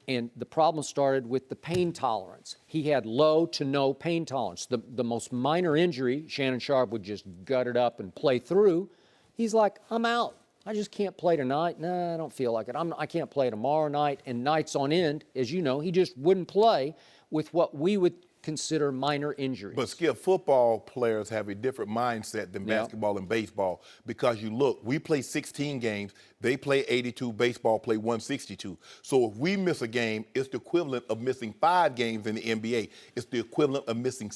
[SPEAKER 2] And the problem started with the pain tolerance. He had low to no pain tolerance. The most minor injury, Shannon Sharpe would just gut it up and play through. He's like, I'm out. I just can't play tonight. Nah, I don't feel like it. I can't play tomorrow night. And nights on end, as you know, he just wouldn't play with what we would consider minor injuries.
[SPEAKER 3] But Skip, football players have a different mindset than basketball and baseball because you look, we play 16 games, they play 82, baseball play 162. So if we miss a game, it's the equivalent of missing 5 games in the NBA. It's the equivalent of missing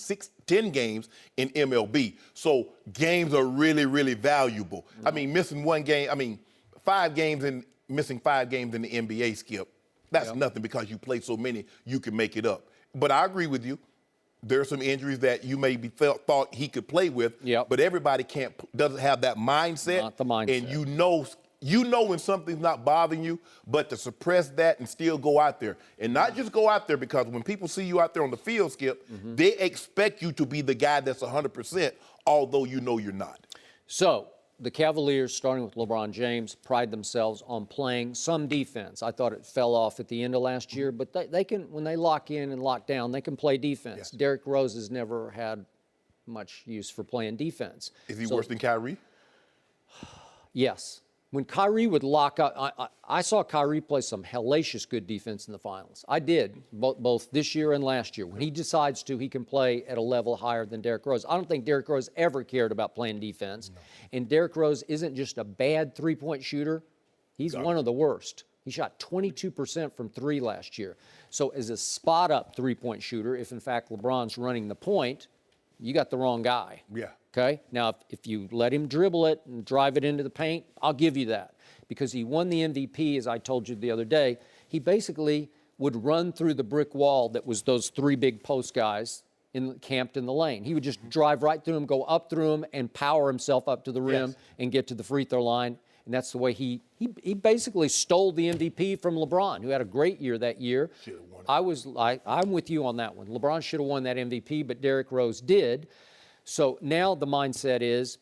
[SPEAKER 3] 10 games in MLB. So games are really, really valuable. I mean, missing 5 games and missing 5 games in the NBA, Skip, that's nothing because you play so many, you can make it up. But I agree with you. There are some injuries that you maybe thought he could play with, but everybody doesn't have that mindset.
[SPEAKER 2] Not the mindset.
[SPEAKER 3] And you know when something's not bothering you, but to suppress that and still go out there. And not just go out there because when people see you out there on the field, Skip, they expect you to be the guy that's 100%, although you know you're not.
[SPEAKER 2] So the Cavaliers, starting with LeBron James, pride themselves on playing some defense. I thought it fell off at the end of last year, but they can, when they lock in and lock down, they can play defense.
[SPEAKER 3] Yes.
[SPEAKER 2] Derrick Rose has never had much use for playing defense.
[SPEAKER 3] Is he worse than Kyrie?
[SPEAKER 2] Yes. When Kyrie would lock up, I saw Kyrie play some hellacious good defense in the finals. I did, both this year and last year. When he decides to, he can play at a level higher than Derrick Rose. I don't think Derrick Rose ever cared about playing defense. No. And Derrick Rose isn't just a bad three-point shooter. He's one of the worst. He shot 22% from 3 last year. So as a spot-up three-point shooter, if in fact LeBron's running the point, you got the wrong guy.
[SPEAKER 3] Yeah.
[SPEAKER 2] Okay? Now, if you let him dribble it and drive it into the paint, I'll give you that. Because he won the MVP, as I told you the other day. He basically would run through the brick wall that was those 3 big post guys camped in the lane. He would just drive right through them, go up through them, and power himself up to the rim and get to the free throw line. And that's the way he basically stole the MVP from LeBron, who had a great year that year. I'm with you on that one. LeBron should have won that MVP, but Derrick Rose did. So now the mindset is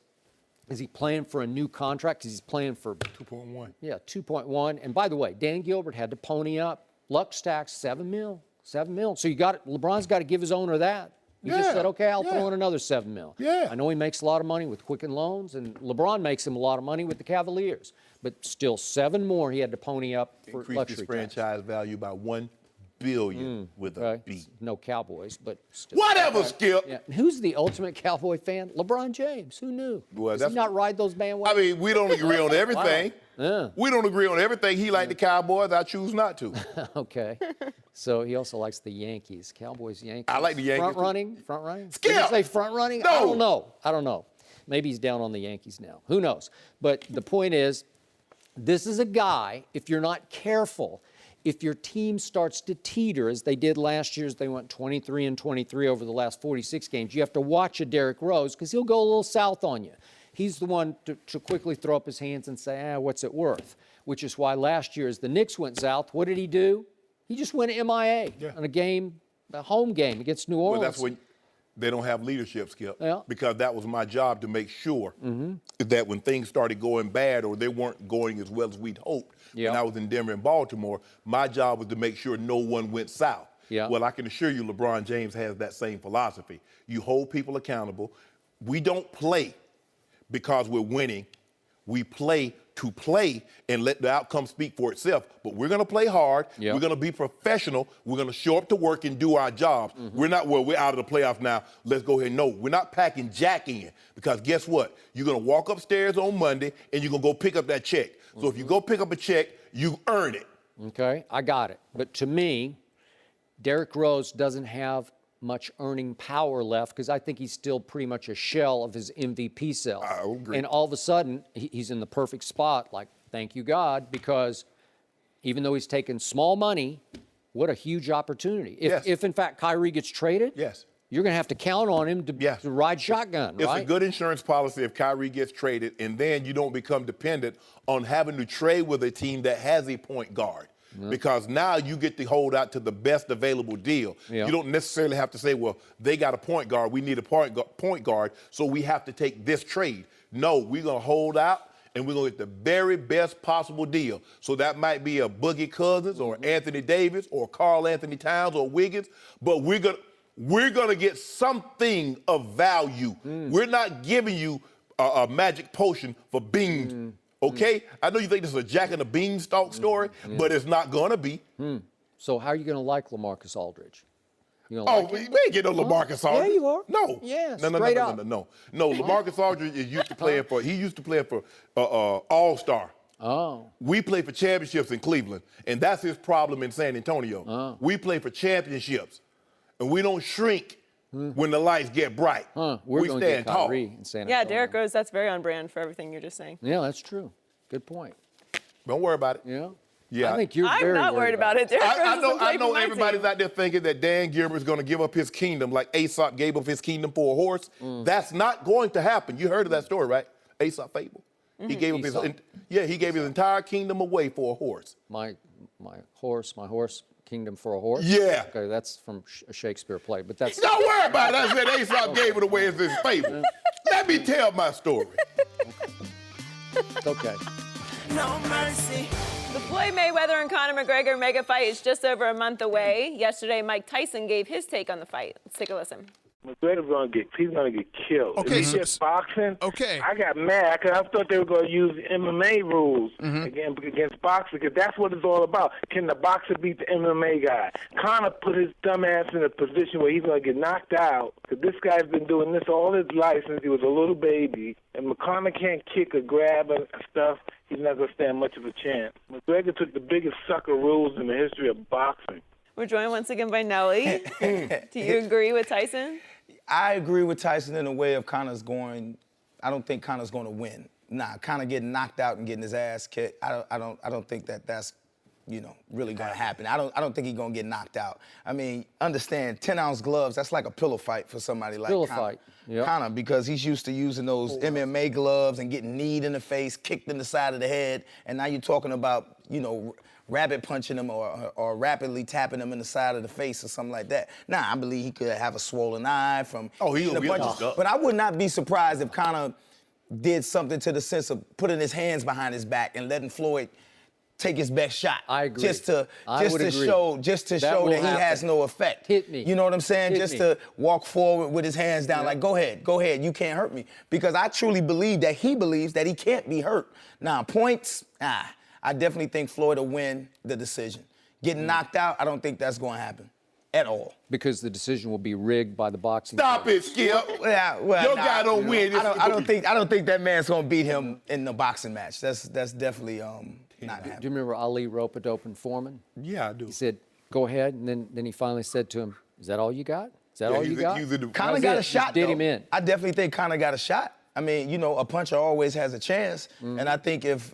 [SPEAKER 2] he playing for a new contract? Because he's playing for
[SPEAKER 3] 2.1.
[SPEAKER 2] Yeah, 2.1. And by the way, Dan Gilbert had to pony up. Luck stacks $7 million. So LeBron's got to give his owner that. He just said, okay, I'll throw in another $7 million.
[SPEAKER 3] Yeah.
[SPEAKER 2] I know he makes a lot of money with Quicken Loans, and LeBron makes him a lot of money with the Cavaliers. But still, 7 more he had to pony up for
[SPEAKER 3] Increase
[SPEAKER 2] luxury
[SPEAKER 3] his franchise value by $1 billion with a B.
[SPEAKER 2] No Cowboys, but still.
[SPEAKER 3] Whatever, Skip.
[SPEAKER 2] Yeah. And who's the ultimate Cowboy fan? LeBron James. Who knew?
[SPEAKER 3] Well,
[SPEAKER 2] Does he not ride those bandwagons?
[SPEAKER 3] I mean, we don't agree on everything.
[SPEAKER 2] Yeah.
[SPEAKER 3] We don't agree on everything. He liked the Cowboys. I choose not to.
[SPEAKER 2] Okay. So he also likes the Yankees. Cowboys, Yankees.
[SPEAKER 3] I like the Yankees.
[SPEAKER 2] Front running?
[SPEAKER 3] Skip!
[SPEAKER 2] Did you say front running?
[SPEAKER 3] No.
[SPEAKER 2] I don't know. Maybe he's down on the Yankees now. Who knows? But the point is, this is a guy, if you're not careful, if your team starts to teeter, as they did last year, as they went 23-23 over the last 46 games, you have to watch a Derrick Rose because he'll go a little south on you. He's the one to quickly throw up his hands and say, what's it worth? Which is why last year, as the Knicks went south, what did he do? He just went MIA on a home game against New Orleans.
[SPEAKER 3] Well, that's when they don't have leadership, Skip.
[SPEAKER 2] Yeah.
[SPEAKER 3] Because that was my job to make sure that when things started going bad or they weren't going as well as we'd hoped, when I was in Denver and Baltimore, my job was to make sure no one went south.
[SPEAKER 2] Yeah.
[SPEAKER 3] Well, I can assure you LeBron James has that same philosophy. You hold people accountable. We don't play because we're winning. We play to play and let the outcome speak for itself. But we're going to play hard.
[SPEAKER 2] Yep.
[SPEAKER 3] We're going to be professional. We're going to show up to work and do our jobs. We're not, we're out of the playoffs now. Let's go ahead. No, we're not packing Jack in because guess what? You're going to walk upstairs on Monday and you're going to go pick up that check. So if you go pick up a check, you earn it.
[SPEAKER 2] Okay, I got it. But to me, Derrick Rose doesn't have much earning power left because I think he's still pretty much a shell of his MVP self.
[SPEAKER 3] I agree.
[SPEAKER 2] And all of a sudden, he's in the perfect spot, like, thank you, God, because even though he's taken small money, what a huge opportunity. If in fact, Kyrie gets traded, you're going to have to count on him to ride shotgun,
[SPEAKER 3] It's
[SPEAKER 2] right?
[SPEAKER 3] a good insurance policy if Kyrie gets traded, and then you don't become dependent on having to trade with a team that has a point guard. Because now you get to hold out to the best available deal.
[SPEAKER 2] Yeah.
[SPEAKER 3] You don't necessarily have to say, well, they got a point guard, we need a point guard, so we have to take this trade. No, we're going to hold out, and we're going to get the very best possible deal. So that might be a Boogie Cousins or Anthony Davis or Karl Anthony Towns or Wiggins, but we're going to get something of value. We're not giving you a magic potion for beans. Okay? I know you think this is a Jack and the Beanstalk story, but it's not going to be.
[SPEAKER 2] So how are you going to like LaMarcus Aldridge? You gonna
[SPEAKER 3] Oh,
[SPEAKER 2] like him?
[SPEAKER 3] we ain't get no LaMarcus Aldridge.
[SPEAKER 2] Yeah, you are.
[SPEAKER 3] No.
[SPEAKER 2] Yeah,
[SPEAKER 3] no,
[SPEAKER 2] straight up.
[SPEAKER 3] No, LaMarcus Aldridge is used to playing for, he used to play for All-Star.
[SPEAKER 2] Oh.
[SPEAKER 3] We play for championships in Cleveland, and that's his problem in San Antonio. We play for championships, and we don't shrink when the lights get bright.
[SPEAKER 2] We're
[SPEAKER 3] We
[SPEAKER 2] going to
[SPEAKER 3] stand
[SPEAKER 2] get
[SPEAKER 3] tall.
[SPEAKER 2] Kyrie in San Antonio.
[SPEAKER 1] Yeah, Derrick Rose, that's very on brand for everything you're just saying.
[SPEAKER 2] Yeah, that's true. Good point.
[SPEAKER 3] Don't worry about it.
[SPEAKER 2] Yeah.
[SPEAKER 3] Yeah.
[SPEAKER 2] I think you're
[SPEAKER 1] I'm
[SPEAKER 2] very
[SPEAKER 1] not worried about it. Derrick Rose
[SPEAKER 3] I
[SPEAKER 1] doesn't play
[SPEAKER 3] know
[SPEAKER 1] for my
[SPEAKER 3] everybody's
[SPEAKER 1] team.
[SPEAKER 3] out there thinking that Dan Gilbert's going to give up his kingdom like Aesop gave up his kingdom for a horse. That's not going to happen. You heard of that story, right? Aesop fable. He gave up
[SPEAKER 2] Aesop.
[SPEAKER 3] he gave his entire kingdom away for a horse.
[SPEAKER 2] My horse kingdom for a horse?
[SPEAKER 3] Yeah.
[SPEAKER 2] Okay, that's from a Shakespeare play, but that's...
[SPEAKER 3] Don't worry about it. I said Aesop gave it away as his fable. Let me tell my story.
[SPEAKER 2] It's okay.
[SPEAKER 7] No mercy.
[SPEAKER 1] The Floyd Mayweather and Conor McGregor mega fight is just over a month away. Yesterday, Mike Tyson gave his take on the fight. Let's take a listen.
[SPEAKER 8] McGregor's he's gonna get killed.
[SPEAKER 9] Okay,
[SPEAKER 8] if he gets boxing,
[SPEAKER 9] okay.
[SPEAKER 8] I got mad because I thought they were gonna use MMA rules against boxing because that's what it's all about. Can the boxer beat the MMA guy? Conor put his dumb ass in a position where he's gonna get knocked out because this guy's been doing this all his life since he was a little baby. And Conor can't kick or grab and stuff. He's not gonna stand much of a chance. McGregor took the biggest sucker rules in the history of boxing.
[SPEAKER 1] We're joined once again by Nelly. Do you agree with Tyson?
[SPEAKER 6] I agree with Tyson in a way of Conor's going. I don't think Conor's going to win. Nah, Conor getting knocked out and getting his ass kicked. I don't think that's really going to happen. I don't think he's going to get knocked out. I mean, understand 10-ounce gloves. That's like a pillow fight for somebody like
[SPEAKER 2] Pillow
[SPEAKER 6] Conor.
[SPEAKER 2] fight. Yep.
[SPEAKER 6] Conor, because he's used to using those MMA gloves and getting kneed in the face, kicked in the side of the head, and now you're talking about rabbit punching him or rapidly tapping him in the side of the face or something like that. Nah, I believe he could have a swollen eye from
[SPEAKER 3] he's
[SPEAKER 6] the punches. But I would not be surprised if Conor did something to the sense of putting his hands behind his back and letting Floyd take his best shot.
[SPEAKER 2] I agree.
[SPEAKER 6] Just to show that he has no effect.
[SPEAKER 2] Hit me.
[SPEAKER 6] You know what I'm saying?
[SPEAKER 2] Hit
[SPEAKER 6] Just
[SPEAKER 2] me.
[SPEAKER 6] to walk forward with his hands down, like, go ahead, you can't hurt me. Because I truly believe that he believes that he can't be hurt. Now, points, I definitely think Floyd will win the decision. Getting knocked out, I don't think that's going to happen at all.
[SPEAKER 2] Because the decision will be rigged by the boxing.
[SPEAKER 3] Stop it, Skip. Your guy don't win.
[SPEAKER 6] I don't think that man's going to beat him in the boxing match. That's definitely not happening.
[SPEAKER 2] Do you remember Ali rope-a-dope and Foreman?
[SPEAKER 3] Yeah, I do.
[SPEAKER 2] He said, go ahead, and then he finally said to him, is that all you got? Is that all you got?
[SPEAKER 6] Conor got a shot,
[SPEAKER 2] did
[SPEAKER 6] though.
[SPEAKER 2] him in.
[SPEAKER 6] I definitely think Conor got a shot. I mean, a puncher always has a chance. And I think if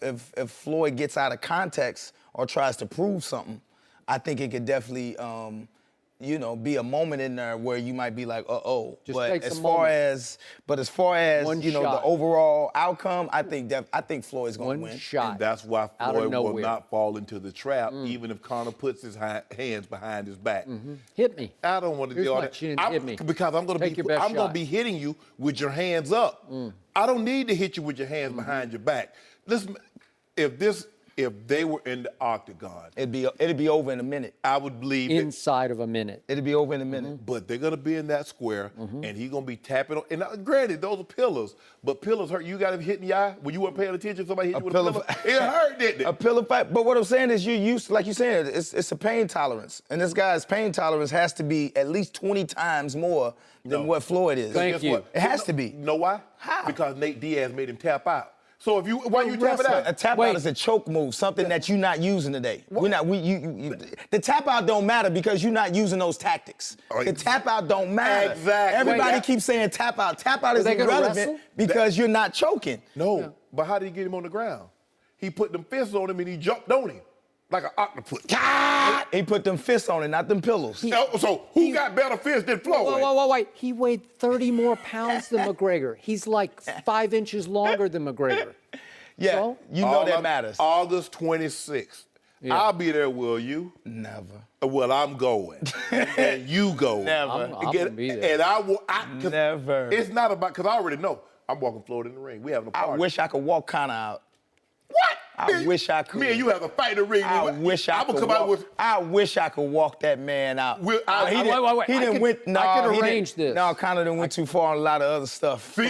[SPEAKER 6] Floyd gets out of context or tries to prove something, I think it could definitely, be a moment in there where you might be like, uh-oh. But as far as the overall outcome, I think Floyd's going to win.
[SPEAKER 2] One shot.
[SPEAKER 3] And that's why
[SPEAKER 2] out of
[SPEAKER 3] Floyd will
[SPEAKER 2] nowhere.
[SPEAKER 3] not fall into the trap, even if Conor puts his hands behind his back.
[SPEAKER 2] Hit me.
[SPEAKER 3] I don't want to
[SPEAKER 2] Here's
[SPEAKER 3] do all
[SPEAKER 2] my
[SPEAKER 3] that.
[SPEAKER 2] chin, hit me.
[SPEAKER 3] Because I'm going
[SPEAKER 2] Take your best
[SPEAKER 3] to
[SPEAKER 2] shot.
[SPEAKER 3] be hitting you with your hands up. I don't need to hit you with your hands behind your back. Listen, if they were in the octagon,
[SPEAKER 6] it'd be over in a minute.
[SPEAKER 3] I would believe
[SPEAKER 2] Inside of a minute.
[SPEAKER 6] It'd be over in a minute.
[SPEAKER 3] But they're gonna be in that square, and he's gonna be tapping on. And now, granted, those are pillars, but pillars hurt. You got him hit in the eye when you weren't paying attention. Somebody hit you with a pillar. It hurt, didn't it?
[SPEAKER 6] A pillar fight. But what I'm saying is, you're used, like you said, it's a pain tolerance, and this guy's pain tolerance has to be at least 20 times more than what Floyd is.
[SPEAKER 2] Thank you.
[SPEAKER 6] It has to be.
[SPEAKER 3] You know why?
[SPEAKER 6] How?
[SPEAKER 3] Because Nate Diaz made him tap out. So why you tap it out?
[SPEAKER 6] A tap out is a choke move, something that you're not using today. The tap out don't matter because you're not using those tactics. The tap out don't matter.
[SPEAKER 3] Exactly.
[SPEAKER 6] Everybody keeps saying tap out. Tap out is
[SPEAKER 2] they gonna
[SPEAKER 6] irrelevant
[SPEAKER 2] wrestle?
[SPEAKER 6] because you're not choking.
[SPEAKER 3] No, but how did he get him on the ground? He put them fists on him and he jumped on him. like an octopus.
[SPEAKER 6] He put them fists on it, not them pillows.
[SPEAKER 3] So who got better fists than Floyd?
[SPEAKER 2] Wait. He weighed 30 more pounds than McGregor. He's like 5 inches longer than McGregor.
[SPEAKER 6] Yeah,
[SPEAKER 2] So?
[SPEAKER 6] you know that matters.
[SPEAKER 3] August 26th. Yeah. I'll be there, will you?
[SPEAKER 6] Never.
[SPEAKER 3] Well, I'm going. And you go.
[SPEAKER 6] Never.
[SPEAKER 2] I'm gonna be there.
[SPEAKER 3] And I will.
[SPEAKER 6] Never.
[SPEAKER 3] It's not about, because I already know. I'm walking Floyd in the ring. We having a party.
[SPEAKER 6] I wish I could walk Conor out.
[SPEAKER 3] What?
[SPEAKER 6] I wish I could.
[SPEAKER 3] Me and you have a fight in the ring.
[SPEAKER 6] I wish I could. I wish I could walk that man out.
[SPEAKER 2] Wait.
[SPEAKER 6] He didn't
[SPEAKER 2] I could arrange this.
[SPEAKER 6] No, Conor done went too far on a lot of other stuff.
[SPEAKER 3] See,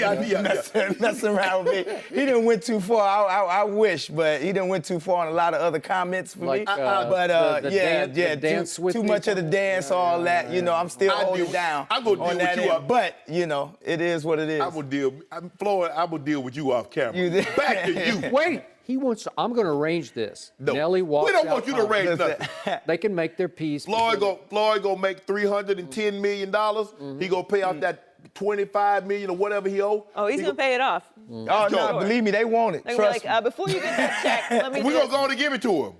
[SPEAKER 6] messing around with me. He didn't went too far. I wish, but he didn't went too far on a lot of other comments for me. Too much of the dance, all that. You know, I'm still holding down.
[SPEAKER 3] I'm gonna deal with you up.
[SPEAKER 6] But you know, it is what it is.
[SPEAKER 3] Floyd, I will deal with you off camera. Back to you.
[SPEAKER 2] Wait. He wants to, I'm going to arrange this.
[SPEAKER 3] No.
[SPEAKER 2] Nelly walks
[SPEAKER 3] We don't
[SPEAKER 2] out
[SPEAKER 3] want you to arrange nothing.
[SPEAKER 2] They can make their peace.
[SPEAKER 3] Floyd gonna make $310 million. He gonna pay off that $25 million or whatever he owe.
[SPEAKER 1] Oh, he's going to pay it off.
[SPEAKER 6] Oh, no, believe me, they want it.
[SPEAKER 1] They're
[SPEAKER 6] Trust
[SPEAKER 1] gonna be like, before you get that check, let me
[SPEAKER 3] We're gonna go and give it to him.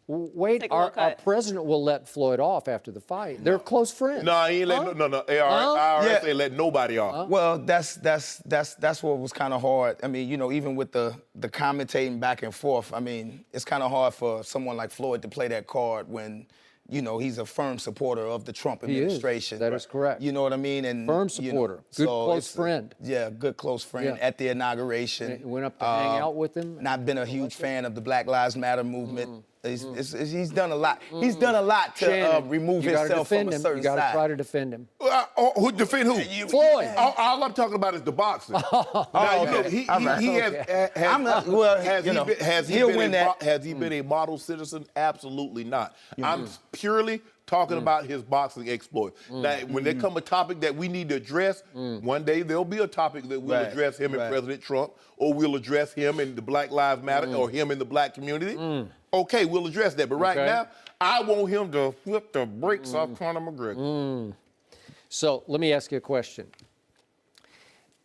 [SPEAKER 2] Wait, our president will let Floyd off after the fight. They're close friends.
[SPEAKER 3] No, he ain't let no. IRS ain't let nobody off.
[SPEAKER 6] Well, that's what was kind of hard. I mean, you know, even with the commentating back and forth, I mean, it's kind of hard for someone like Floyd to play that card when, you know, he's a firm supporter of the Trump administration.
[SPEAKER 2] That is correct.
[SPEAKER 6] You know what I mean? And
[SPEAKER 2] firm supporter, good close friend.
[SPEAKER 6] Yeah, good close friend at the inauguration.
[SPEAKER 2] Went up to hang out with him.
[SPEAKER 6] Not been a huge fan of the Black Lives Matter movement. He's done a lot. He's done a lot to remove himself from a certain side.
[SPEAKER 2] You got to try to defend him.
[SPEAKER 3] Who defend who?
[SPEAKER 2] Floyd.
[SPEAKER 3] All I'm talking about is the boxing. Has he been a model citizen? Absolutely not. I'm purely talking about his boxing exploits. Now, when there come a topic that we need to address, one day there'll be a topic that we'll address him and President Trump, or we'll address him and the Black Lives Matter, or him and the black community. Okay, we'll address that. But right now, I want him to flip the brakes off Conor McGregor.
[SPEAKER 2] So let me ask you a question.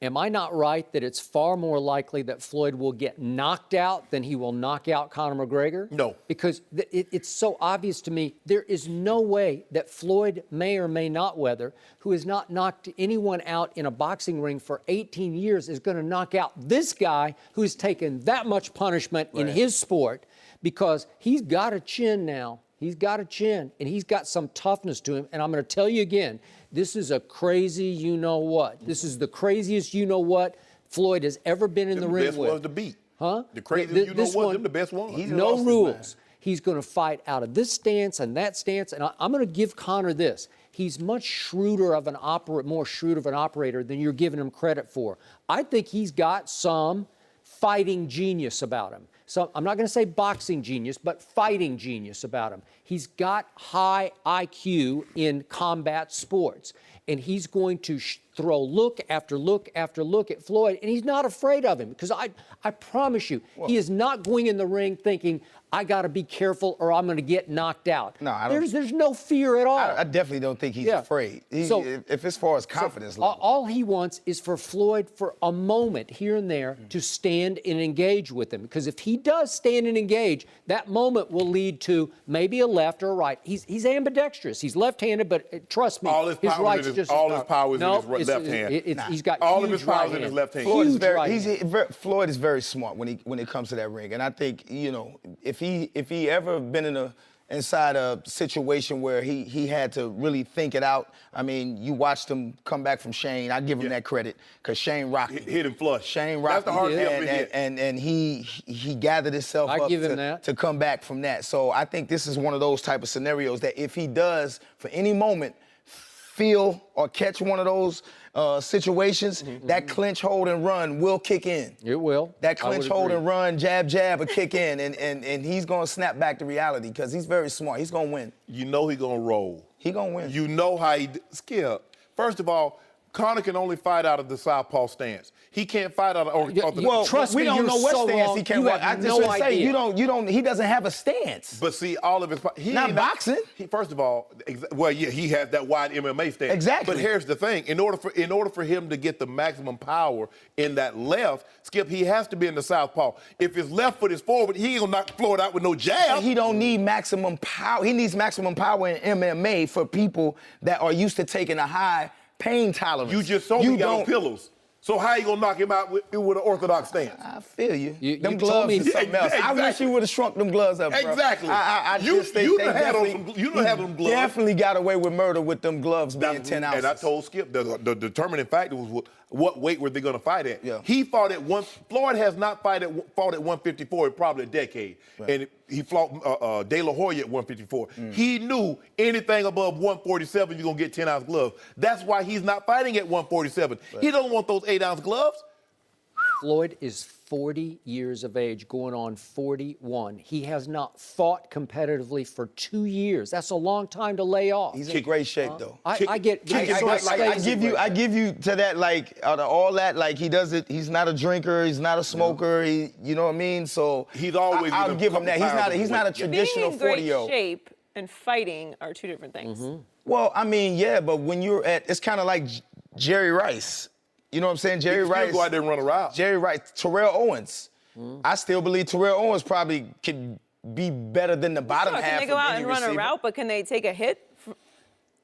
[SPEAKER 2] Am I not right that it's far more likely that Floyd will get knocked out than he will knock out Conor McGregor?
[SPEAKER 3] No.
[SPEAKER 2] Because it's so obvious to me, there is no way that Floyd may or may not Mayweather, who has not knocked anyone out in a boxing ring for 18 years, is going to knock out this guy who's taken that much punishment in his sport, because he's got a chin now. He's got a chin, and he's got some toughness to him. And I'm going to tell you again, this is a crazy you-know-what. This is the craziest you-know-what Floyd has ever been in the ring with.
[SPEAKER 3] The best ones to beat.
[SPEAKER 2] Huh?
[SPEAKER 3] The craziest you-know-what, them the best ones.
[SPEAKER 2] No rules. He's going to fight out of this stance and that stance. And I'm going to give Conor this. He's much shrewder of an operator than you're giving him credit for. I think he's got some fighting genius about him. So I'm not going to say boxing genius, but fighting genius about him. He's got high IQ in combat sports, and he's going to throw look after look after look at Floyd, and he's not afraid of him, because I promise you, he is not going in the ring thinking, I got to be careful or I'm going to get knocked out.
[SPEAKER 6] No, I don't.
[SPEAKER 2] There's no fear at all.
[SPEAKER 6] I definitely don't think he's afraid. If as far as confidence level.
[SPEAKER 2] All he wants is for Floyd for a moment here and there to stand and engage with him. Because if he does stand and engage, that moment will lead to maybe a left or a right. He's ambidextrous. He's left-handed, but trust me, his right's just
[SPEAKER 3] all his power is in his left hand.
[SPEAKER 2] He's got
[SPEAKER 3] all
[SPEAKER 2] huge
[SPEAKER 3] of his power
[SPEAKER 2] right
[SPEAKER 3] is in his
[SPEAKER 2] hand.
[SPEAKER 3] left hand.
[SPEAKER 6] Floyd is very smart when he comes to that ring, and I think, you know, if he ever been inside a situation where he had to really think it out. I mean, you watched him come back from Shane. I give him that credit, because Shane rocked him.
[SPEAKER 3] Hit him flush.
[SPEAKER 6] Shane rocked him. And he gathered himself up to come back from that. So I think this is one of those type of scenarios that if he does, for any moment, feel or catch one of those situations, that clinch, hold, and run will kick in.
[SPEAKER 2] It will.
[SPEAKER 6] That clinch, hold, and run, jab, will kick in, and he's going to snap back to reality, because he's very smart. He's going to win.
[SPEAKER 3] You know he's going to roll.
[SPEAKER 6] He going to win.
[SPEAKER 3] You know how Skip. First of all, Conor can only fight out of the southpaw stance. He can't fight out of orthodox.
[SPEAKER 6] Well,
[SPEAKER 2] Trust
[SPEAKER 6] we
[SPEAKER 2] me,
[SPEAKER 6] don't
[SPEAKER 2] you're
[SPEAKER 6] know what
[SPEAKER 2] so
[SPEAKER 6] stance
[SPEAKER 2] wrong.
[SPEAKER 6] he can
[SPEAKER 2] You
[SPEAKER 6] walk.
[SPEAKER 2] have
[SPEAKER 6] I just
[SPEAKER 2] no
[SPEAKER 6] want to say,
[SPEAKER 2] idea.
[SPEAKER 6] he doesn't have a stance.
[SPEAKER 3] But see, all of his
[SPEAKER 6] Not boxing.
[SPEAKER 3] First of all, well, yeah, he has that wide MMA stance.
[SPEAKER 6] Exactly.
[SPEAKER 3] But here's the thing: in order for him to get the maximum power in that left, Skip, he has to be in the southpaw. If his left foot is forward, he ain't gonna knock Floyd out with no jab.
[SPEAKER 6] He don't need maximum power. He needs maximum power in MMA for people that are used to taking a high pain tolerance.
[SPEAKER 3] You just told me he got no pillows. So how you gonna knock him out with an orthodox stance?
[SPEAKER 6] I feel you. Them
[SPEAKER 2] you
[SPEAKER 6] gloves
[SPEAKER 2] told me-
[SPEAKER 6] is something else.
[SPEAKER 3] Exactly.
[SPEAKER 6] I wish you would have shrunk them gloves up, bro.
[SPEAKER 3] Exactly.
[SPEAKER 6] I
[SPEAKER 3] You-
[SPEAKER 6] just think
[SPEAKER 3] you
[SPEAKER 6] they
[SPEAKER 3] done had on
[SPEAKER 6] definitely,
[SPEAKER 3] some- you done had them gloves.
[SPEAKER 6] definitely got away with murder with them gloves being 10 ounces.
[SPEAKER 3] And I told Skip the determining factor was what weight were they going to fight at.
[SPEAKER 6] Yeah.
[SPEAKER 3] He fought at one. Floyd has not fought at 154 in probably a decade, and he fought De La Hoya at 154. He knew anything above 147, you're gonna get 10-ounce gloves. That's why he's not fighting at 147. He doesn't want those 8-ounce gloves.
[SPEAKER 2] Floyd is 40 years of age, going on 41. He has not fought competitively for 2 years. That's a long time to lay off.
[SPEAKER 6] He's in great shape, though.
[SPEAKER 2] I get.
[SPEAKER 6] I give you to that, like, out of all that, like, he does it. He's not a drinker. He's not a smoker. He, you know what I mean? So
[SPEAKER 3] He's always
[SPEAKER 6] I'll
[SPEAKER 3] been a
[SPEAKER 6] give him that.
[SPEAKER 3] couple
[SPEAKER 6] He's not a
[SPEAKER 3] pounds away.
[SPEAKER 6] traditional
[SPEAKER 1] Being in great
[SPEAKER 6] 40-year-old.
[SPEAKER 1] shape and fighting are two different things.
[SPEAKER 6] Well, I mean, yeah, but when you're it's kind of like Jerry Rice. You know what I'm saying? Jerry
[SPEAKER 3] He
[SPEAKER 6] Rice.
[SPEAKER 3] still go out there and run around.
[SPEAKER 6] Jerry Rice, Terrell Owens. I still believe Terrell Owens probably could be better than the bottom
[SPEAKER 1] Sure,
[SPEAKER 6] half
[SPEAKER 1] can they go
[SPEAKER 6] of
[SPEAKER 1] out
[SPEAKER 6] any
[SPEAKER 1] and run a
[SPEAKER 6] receiver.
[SPEAKER 1] route, but can they take a hit from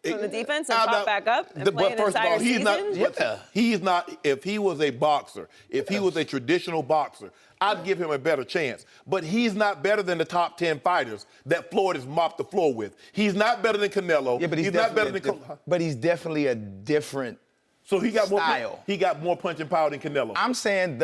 [SPEAKER 1] the defense and
[SPEAKER 3] Now,
[SPEAKER 1] pop back up and play an
[SPEAKER 3] but first of
[SPEAKER 1] entire
[SPEAKER 3] all, he's
[SPEAKER 1] season?
[SPEAKER 3] not. He's not. If he was a boxer, if he was a traditional boxer, I'd give him a better chance. But he's not better than the top 10 fighters that Floyd has mopped the floor with. He's not better than Canelo.
[SPEAKER 6] Yeah, but he's
[SPEAKER 3] not better than.
[SPEAKER 6] but he's definitely a different
[SPEAKER 3] So he got
[SPEAKER 6] style.
[SPEAKER 3] more. He got more punching power than Canelo.
[SPEAKER 6] I'm saying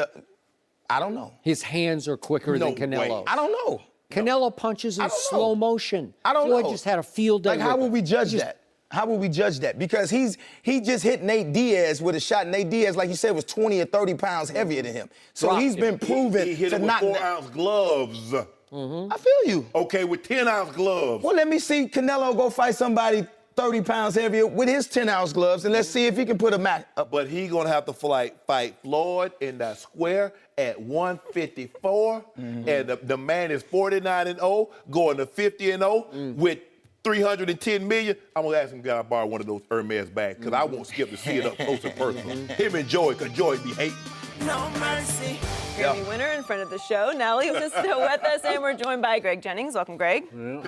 [SPEAKER 6] I don't know.
[SPEAKER 2] His hands are quicker
[SPEAKER 3] No
[SPEAKER 2] than Canelo.
[SPEAKER 3] way.
[SPEAKER 6] I don't know.
[SPEAKER 2] Canelo punches in
[SPEAKER 6] I don't know.
[SPEAKER 2] slow motion.
[SPEAKER 6] I don't
[SPEAKER 2] Floyd
[SPEAKER 6] know.
[SPEAKER 2] just had a field day.
[SPEAKER 6] Like, how
[SPEAKER 2] with
[SPEAKER 6] would
[SPEAKER 2] him.
[SPEAKER 6] we judge that? How would we judge that? Because he just hit Nate Diaz with a shot. Nate Diaz, like you said, was 20 or 30 pounds heavier than him. So
[SPEAKER 2] Dropped
[SPEAKER 6] he's
[SPEAKER 2] him.
[SPEAKER 6] been proven
[SPEAKER 3] he hit
[SPEAKER 6] to
[SPEAKER 3] him with
[SPEAKER 6] knock
[SPEAKER 3] 4-ounce gloves.
[SPEAKER 6] I feel you.
[SPEAKER 3] Okay, with 10-ounce gloves.
[SPEAKER 6] Well, let me see Canelo go fight somebody 30 pounds heavier with his 10-ounce gloves, and let's see if he can put a match up.
[SPEAKER 3] But he's gonna have to fight Floyd in that square at 154, and the man is 49-0, going to 50-0 with 310 million. I'm gonna ask him, can I borrow one of those Hermes bags? Because I won't Skip to see it up close and personal. Him and Joy, because Joy be hating.
[SPEAKER 7] No mercy.
[SPEAKER 1] Grammy winner and friend of the show, Nelly, is still with us, and we're joined by Greg Jennings. Welcome, Greg. Well,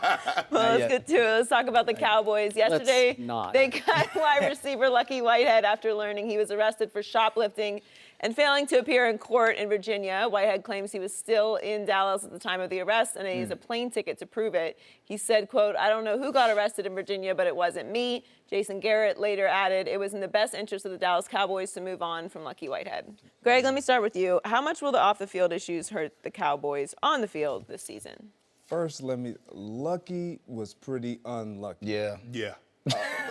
[SPEAKER 1] let's get to it. Let's talk about the Cowboys. Yesterday,
[SPEAKER 2] not.
[SPEAKER 1] they cut wide receiver Lucky Whitehead after learning he was arrested for shoplifting and failing to appear in court in Virginia. Whitehead claims he was still in Dallas at the time of the arrest, and he has a plane ticket to prove it. He said, quote, "I don't know who got arrested in Virginia, but it wasn't me." Jason Garrett later added, "It was in the best interest of the Dallas Cowboys to move on from Lucky Whitehead." Greg, let me start with you. How much will the off-the-field issues hurt the Cowboys on the field this season?
[SPEAKER 9] First, Lucky was pretty unlucky.
[SPEAKER 6] Yeah.
[SPEAKER 3] Yeah.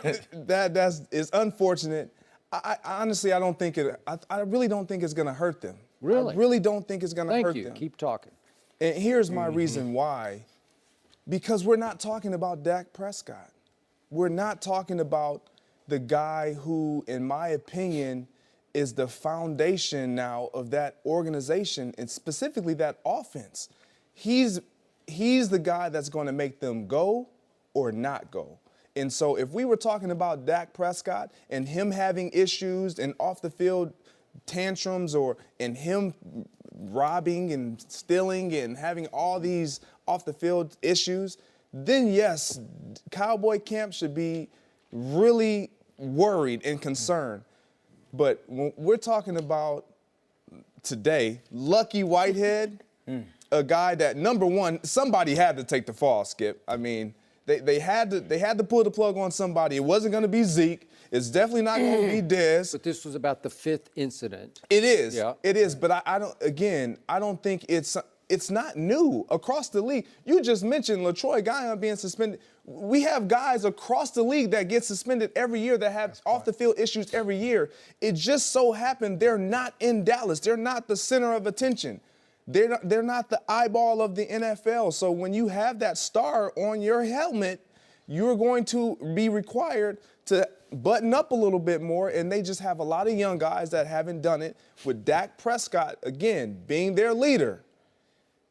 [SPEAKER 9] It's unfortunate. I honestly, I don't think it. I really don't think it's gonna hurt them.
[SPEAKER 2] Really?
[SPEAKER 9] I really don't think it's gonna
[SPEAKER 2] Thank
[SPEAKER 9] hurt
[SPEAKER 2] you.
[SPEAKER 9] them.
[SPEAKER 2] Keep talking.
[SPEAKER 9] And here's my reason why. Because we're not talking about Dak Prescott. We're not talking about the guy who, in my opinion, is the foundation now of that organization and specifically that offense. He's the guy that's going to make them go or not go. And so if we were talking about Dak Prescott and him having issues and off the field tantrums and him robbing and stealing and having all these off the field issues, then yes, Cowboy camp should be really worried and concerned. But when we're talking about today, Lucky Whitehead, a guy that, number one, somebody had to take the fall, Skip. I mean, they had to pull the plug on somebody. It wasn't going to be Zeke. It's definitely not going to be Dez.
[SPEAKER 2] But this was about the 5th incident.
[SPEAKER 9] It is.
[SPEAKER 2] Yeah.
[SPEAKER 9] It is. But I don't think it's not new across the league. You just mentioned LaTroy Guion being suspended. We have guys across the league that get suspended every year that have off-the-field issues every year. It just so happened they're not in Dallas. They're not the center of attention. They're not the eyeball of the NFL. So when you have that star on your helmet, you're going to be required to button up a little bit more, and they just have a lot of young guys that haven't done it. With Dak Prescott, again, being their leader,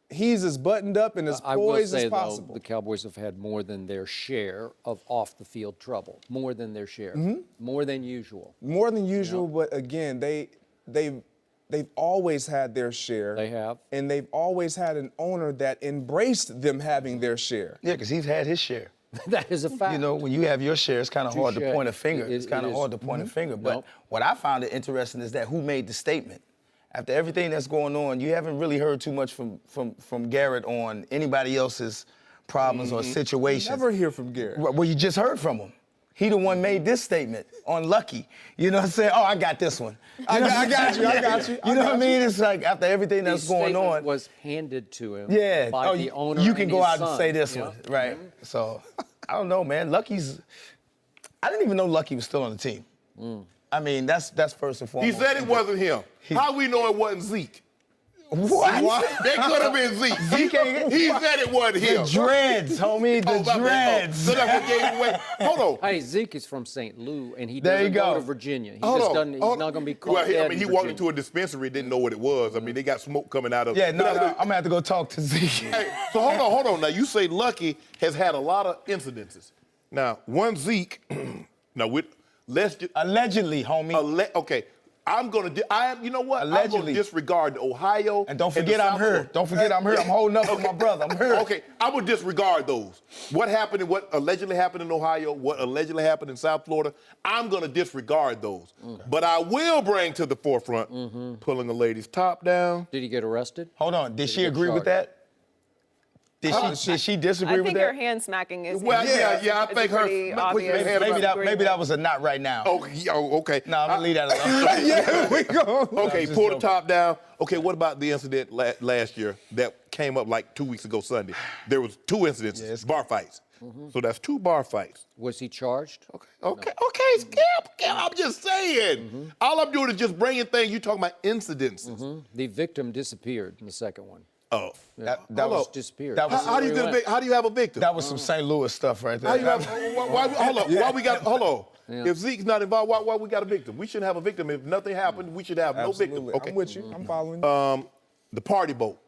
[SPEAKER 9] he's as buttoned up and as poised as possible.
[SPEAKER 2] Though, the Cowboys have had more than their share of off-the-field trouble. More than their share. More than usual.
[SPEAKER 9] More than usual, but again, they've always had their share.
[SPEAKER 2] They have.
[SPEAKER 9] And they've always had an owner that embraced them having their share.
[SPEAKER 6] Yeah, because he's had his share.
[SPEAKER 2] That is a fact.
[SPEAKER 6] You know, when you have your share, it's kind of hard to point a finger. It's kind of hard to point a finger. But what I found it interesting is that who made the statement. After everything that's going on, you haven't really heard too much from Garrett on anybody else's problems or situations.
[SPEAKER 9] Never hear from Garrett.
[SPEAKER 6] Well, you just heard from him. He the one made this statement on Lucky. You know what I'm saying? Oh, I got this one.
[SPEAKER 9] I got you.
[SPEAKER 6] You know what I mean? It's like after everything that's going on.
[SPEAKER 2] Was handed to him
[SPEAKER 6] by
[SPEAKER 2] the owner.
[SPEAKER 6] You can go out
[SPEAKER 2] son.
[SPEAKER 6] and say this one, right? So, I don't know, man. I didn't even know Lucky was still on the team. I mean, that's first and foremost.
[SPEAKER 3] He said it wasn't him. How we know it wasn't Zeke?
[SPEAKER 6] What?
[SPEAKER 3] That could have been Zeke. He said it wasn't him.
[SPEAKER 6] The dreads, homie, the dreads.
[SPEAKER 3] So that's what gave it away. Hold on.
[SPEAKER 2] Hey, Zeke is from St. Louis, and he
[SPEAKER 6] There
[SPEAKER 2] doesn't
[SPEAKER 6] you go.
[SPEAKER 2] go to Virginia. He's
[SPEAKER 3] Hold
[SPEAKER 2] not going to be caught
[SPEAKER 3] Well,
[SPEAKER 2] dead
[SPEAKER 3] I mean, he
[SPEAKER 2] in
[SPEAKER 3] walked
[SPEAKER 2] Virginia.
[SPEAKER 3] into a dispensary, didn't know what it was. I mean, they got smoke coming out of.
[SPEAKER 6] Yeah, no, I'm gonna have to go talk to Zeke.
[SPEAKER 3] Hey, so hold on. Now you say Lucky has had a lot of incidences. Now, one Zeke. Now let's just
[SPEAKER 6] Allegedly, homie.
[SPEAKER 3] Okay. You know what?
[SPEAKER 6] Allegedly.
[SPEAKER 3] I'm going to disregard Ohio.
[SPEAKER 6] And don't forget I'm hurt. Don't forget I'm hurt. I'm holding up for my brother. I'm hurt.
[SPEAKER 3] Okay, I would disregard those. What happened and what allegedly happened in Ohio, what allegedly happened in South Florida, I'm going to disregard those. Okay. But I will bring to the forefront pulling a lady's top down.
[SPEAKER 2] Did he get arrested?
[SPEAKER 6] Hold on. Did she agree with that? Did she disagree with
[SPEAKER 1] I think
[SPEAKER 6] that?
[SPEAKER 1] her hand smacking is.
[SPEAKER 3] Well, yeah, I think her.
[SPEAKER 1] Obvious.
[SPEAKER 6] Maybe that was a not right now.
[SPEAKER 3] Okay.
[SPEAKER 6] No, I'm gonna leave that alone.
[SPEAKER 9] Yeah, we go.
[SPEAKER 3] Okay, pull the top down. Okay, what about the incident last year that came up like 2 weeks ago Sunday? There was 2 incidents, bar fights. So that's 2 bar fights.
[SPEAKER 2] Was he charged?
[SPEAKER 3] Okay, Skip, I'm just saying. All I'm doing is just bringing things. You talking about incidences.
[SPEAKER 2] The victim disappeared in the second one.
[SPEAKER 3] Oh,
[SPEAKER 6] that
[SPEAKER 2] was disappeared.
[SPEAKER 3] How do you have a victim?
[SPEAKER 6] That was some St. Louis stuff right there.
[SPEAKER 3] How you have, hold on. Yeah. If Zeke's not involved, why we got a victim? We shouldn't have a victim. If nothing happened, we should have no victim. Okay.
[SPEAKER 9] I'm with you. I'm following.
[SPEAKER 3] The party boat.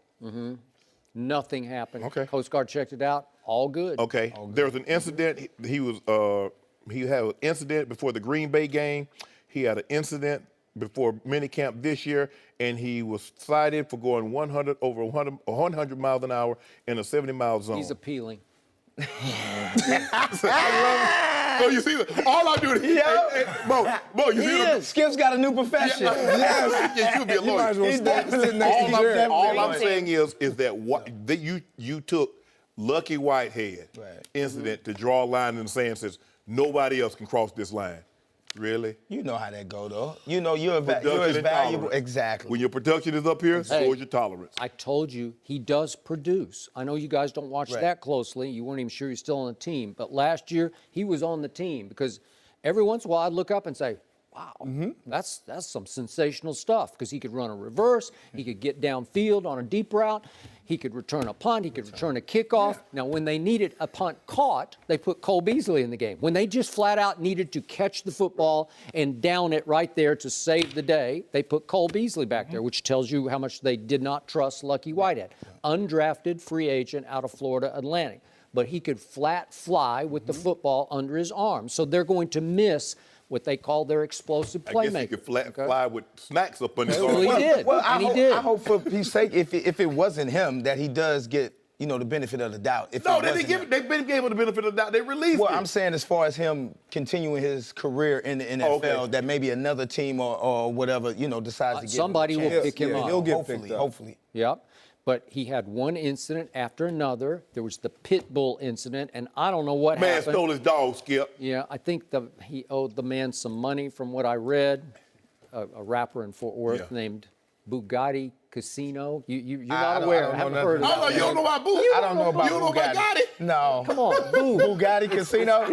[SPEAKER 2] Nothing happened.
[SPEAKER 3] Okay.
[SPEAKER 2] Coast Guard checked it out. All good.
[SPEAKER 3] Okay. There was an incident. He had an incident before the Green Bay game. He had an incident before minicamp this year, and he was cited for going over 100 miles an hour in a 70-mile zone.
[SPEAKER 2] He's appealing.
[SPEAKER 3] So you see, all I do is, Bo, you see what
[SPEAKER 6] Skip's got a new profession.
[SPEAKER 3] Yes, you'll be a lawyer.
[SPEAKER 9] You might as well sit next to Jared.
[SPEAKER 3] All I'm saying is that you took Lucky Whitehead incident to draw a line in the sand and says nobody else can cross this line. Really?
[SPEAKER 6] You know how that go, though. You know you're as valuable. Exactly.
[SPEAKER 3] When your production is up here, so is your tolerance.
[SPEAKER 2] I told you, he does produce. I know you guys don't watch that closely. You weren't even sure he's still on the team. But last year, he was on the team because every once in a while I'd look up and say, wow, that's some sensational stuff because he could run a reverse. He could get downfield on a deep route. He could return a punt. He could return a kickoff. Now, when they needed a punt caught, they put Cole Beasley in the game. When they just flat out needed to catch the football and down it right there to save the day, they put Cole Beasley back there, which tells you how much they did not trust Lucky Whitehead. Undrafted free agent out of Florida Atlantic. But he could flat fly with the football under his arm. So they're going to miss what they call their explosive playmaker.
[SPEAKER 3] I guess he could fly with snacks up on his
[SPEAKER 2] Well,
[SPEAKER 3] arm.
[SPEAKER 2] he did.
[SPEAKER 6] Well,
[SPEAKER 2] did.
[SPEAKER 6] I hope for peace sake, if it wasn't him, that he does get, the benefit of the doubt. They've
[SPEAKER 3] been given the benefit of the doubt. They released
[SPEAKER 6] Well,
[SPEAKER 3] it.
[SPEAKER 6] I'm saying as far as him continuing his career in the NFL, that maybe another team or whatever, decides to give
[SPEAKER 2] somebody
[SPEAKER 6] him a
[SPEAKER 2] will
[SPEAKER 6] chance.
[SPEAKER 2] pick him up.
[SPEAKER 9] He'll get
[SPEAKER 6] Hopefully,
[SPEAKER 9] picked up.
[SPEAKER 6] hopefully.
[SPEAKER 2] Yep. But he had one incident after another. There was the pit bull incident, and I don't know what
[SPEAKER 3] Man
[SPEAKER 2] happened.
[SPEAKER 3] stole his dog, Skip.
[SPEAKER 2] Yeah, I think he owed the man some money from what I read. A rapper in Fort Worth named Bugatti Casino. You're not aware. I haven't heard of
[SPEAKER 3] Oh,
[SPEAKER 2] it.
[SPEAKER 3] you don't know about Boo?
[SPEAKER 6] I don't know about
[SPEAKER 3] You don't know about
[SPEAKER 6] Bugatti.
[SPEAKER 3] Gotti?
[SPEAKER 6] No.
[SPEAKER 2] Come on, Boo.
[SPEAKER 6] Bugatti Casino?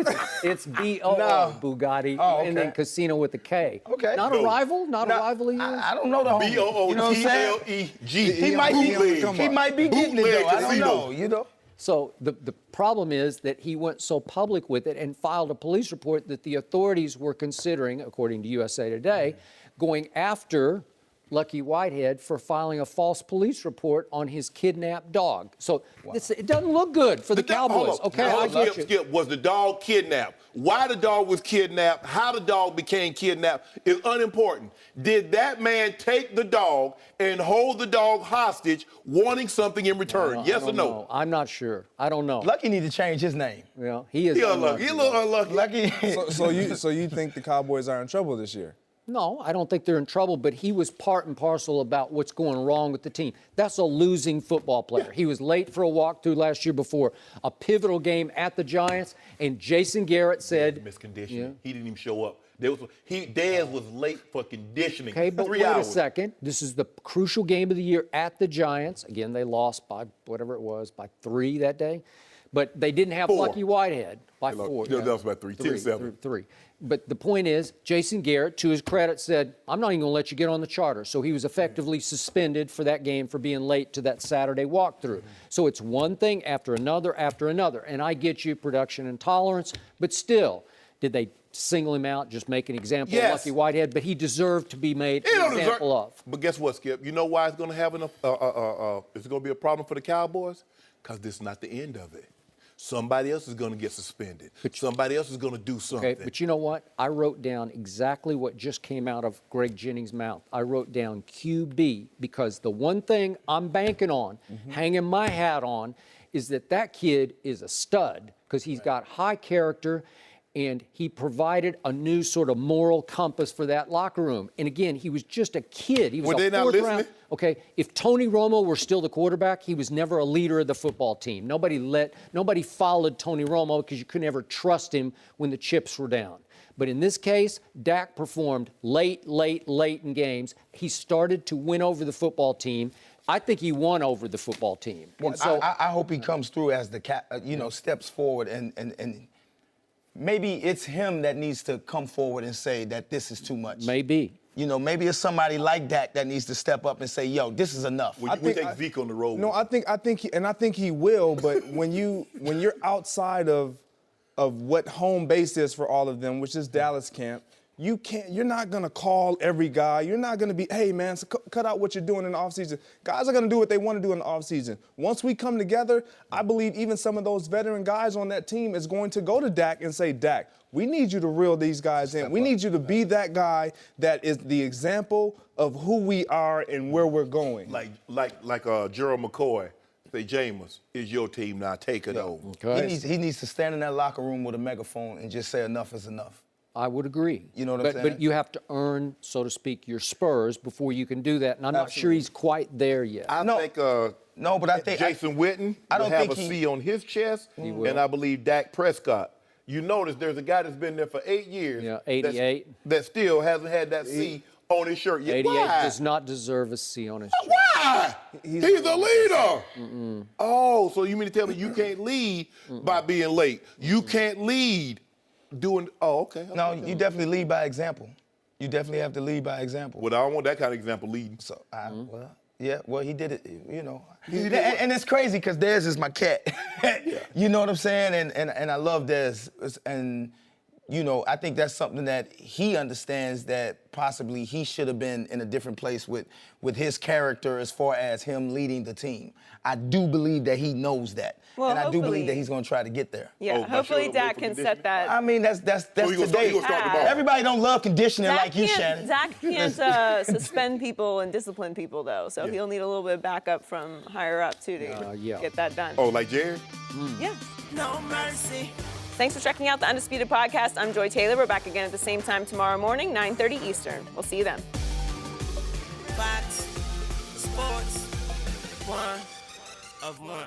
[SPEAKER 2] It's B-O-O,
[SPEAKER 6] No.
[SPEAKER 2] Bugatti,
[SPEAKER 6] Oh, okay.
[SPEAKER 2] and then Casino with a K.
[SPEAKER 6] Okay.
[SPEAKER 2] Not
[SPEAKER 3] No.
[SPEAKER 2] a rival? Not a rival of yours?
[SPEAKER 6] I don't know the homie. You know what I'm saying?
[SPEAKER 3] B-O-O-T-L-E-G.
[SPEAKER 6] He might be getting it, though. I don't
[SPEAKER 3] Bootleg
[SPEAKER 6] know,
[SPEAKER 3] Casino.
[SPEAKER 2] So the problem is that he went so public with it and filed a police report that the authorities were considering, according to USA Today, going after Lucky Whitehead for filing a false police report on his kidnapped dog. So it doesn't look good for the Cowboys. Okay, I get you.
[SPEAKER 3] Skip, was the dog kidnapped? Why the dog was kidnapped, how the dog became kidnapped is unimportant. Did that man take the dog and hold the dog hostage wanting something in return? Yes or no?
[SPEAKER 2] I'm not sure. I don't know.
[SPEAKER 6] Lucky need to change his name.
[SPEAKER 2] Yeah, he is
[SPEAKER 3] unlucky. He's a little unlucky.
[SPEAKER 6] Lucky.
[SPEAKER 9] So you think the Cowboys are in trouble this year?
[SPEAKER 2] No, I don't think they're in trouble, but he was part and parcel about what's going wrong with the team. That's a losing football player. Yeah. He was late for a walkthrough last year before a pivotal game at the Giants, and Jason Garrett said...
[SPEAKER 3] Misconditioning. Yeah. He didn't even show up. Dez was late for conditioning.
[SPEAKER 2] Okay, but
[SPEAKER 3] 3
[SPEAKER 2] wait
[SPEAKER 3] hours.
[SPEAKER 2] a second. This is the crucial game of the year at the Giants. Again, they lost by whatever it was, by 3 that day. But they didn't have
[SPEAKER 3] 4.
[SPEAKER 2] Lucky Whitehead by 4.
[SPEAKER 3] That was by 3. 10-7.
[SPEAKER 2] 3. But the point is, Jason Garrett, to his credit, said, I'm not even going to let you get on the charter. So he was effectively suspended for that game for being late to that Saturday walkthrough. So it's one thing after another after another. And I get you, production intolerance, but still, did they single him out, just make an example of Lucky Whitehead? But he deserved to be made an example of.
[SPEAKER 3] But guess what, Skip? You know why it's going to have it's going to be a problem for the Cowboys? Because this is not the end of it. Somebody else is going to get suspended. Somebody else is going to do something.
[SPEAKER 2] Okay, but you know what? I wrote down exactly what just came out of Greg Jennings' mouth. I wrote down QB because the one thing I'm banking on, hanging my hat on, is that kid is a stud because he's got high character and he provided a new sort of moral compass for that locker room. And again, he was just a kid. He was
[SPEAKER 3] Were
[SPEAKER 2] a
[SPEAKER 3] they not
[SPEAKER 2] fourth
[SPEAKER 3] listening?
[SPEAKER 2] round. Okay, if Tony Romo were still the quarterback, he was never a leader of the football team. Nobody followed Tony Romo because you could never trust him when the chips were down. But in this case, Dak performed late in games. He started to win over the football team. I think he won over the football team.
[SPEAKER 6] Well, so I hope he comes through as the steps forward and maybe it's him that needs to come forward and say that this is too much.
[SPEAKER 2] Maybe.
[SPEAKER 6] Maybe it's somebody like Dak that needs to step up and say, yo, this is enough.
[SPEAKER 3] We take Zeke on the road.
[SPEAKER 9] No, I think he will, but when you're outside of what home base is for all of them, which is Dallas camp, you're not going to call every guy. You're not going to be, hey, man, so cut out what you're doing in the offseason. Guys are going to do what they want to do in the offseason. Once we come together, I believe even some of those veteran guys on that team is going to go to Dak and say, Dak, we need you to reel these guys in. We need you to be that guy that is the example of who we are and where we're going.
[SPEAKER 3] Like Gerald McCoy. Say, Jameis, it's your team now. Take it over.
[SPEAKER 2] Okay.
[SPEAKER 6] He needs to stand in that locker room with a megaphone and just say enough is enough.
[SPEAKER 2] I would agree.
[SPEAKER 6] You know what I'm saying?
[SPEAKER 2] But you have to earn, so to speak, your spurs before you can do that. And I'm not sure he's quite there yet.
[SPEAKER 3] I think Jason Witten will have a C on his chest, and I believe Dak Prescott. You notice there's a guy that's been there for 8 years.
[SPEAKER 2] Yeah, 88.
[SPEAKER 3] That still hasn't had that C on his shirt yet.
[SPEAKER 2] 88
[SPEAKER 3] Why?
[SPEAKER 2] does not deserve a C on his shirt.
[SPEAKER 3] Why? He's a leader. Oh, so you mean to tell me you can't lead by being late? You can't lead doing. Oh, okay.
[SPEAKER 6] No, you definitely lead by example. You definitely have to lead by example.
[SPEAKER 3] Well, I don't want that kind of example leading.
[SPEAKER 6] So, well, he did it, And it's crazy because Dez is my cat. You know what I'm saying? And I love Dez. And, I think that's something that he understands that possibly he should have been in a different place with his character as far as him leading the team. I do believe that he knows that.
[SPEAKER 1] Well,
[SPEAKER 6] and I do believe that he's going to try to get there.
[SPEAKER 1] Yeah, hopefully Dak can set that.
[SPEAKER 6] I mean, that's today. Everybody don't love conditioning like you, Shannon.
[SPEAKER 1] Dak can't suspend people and discipline people, though, so he'll need a little bit of backup from higher up, too, to get that done.
[SPEAKER 3] Oh, like Jared?
[SPEAKER 1] Yeah.
[SPEAKER 7] No mercy.
[SPEAKER 1] Thanks for checking out the Undisputed Podcast. I'm Joy Taylor. We're back again at the same time tomorrow morning, 9:30 Eastern. We'll see you then.
[SPEAKER 7] Fox Sports 1 of 1.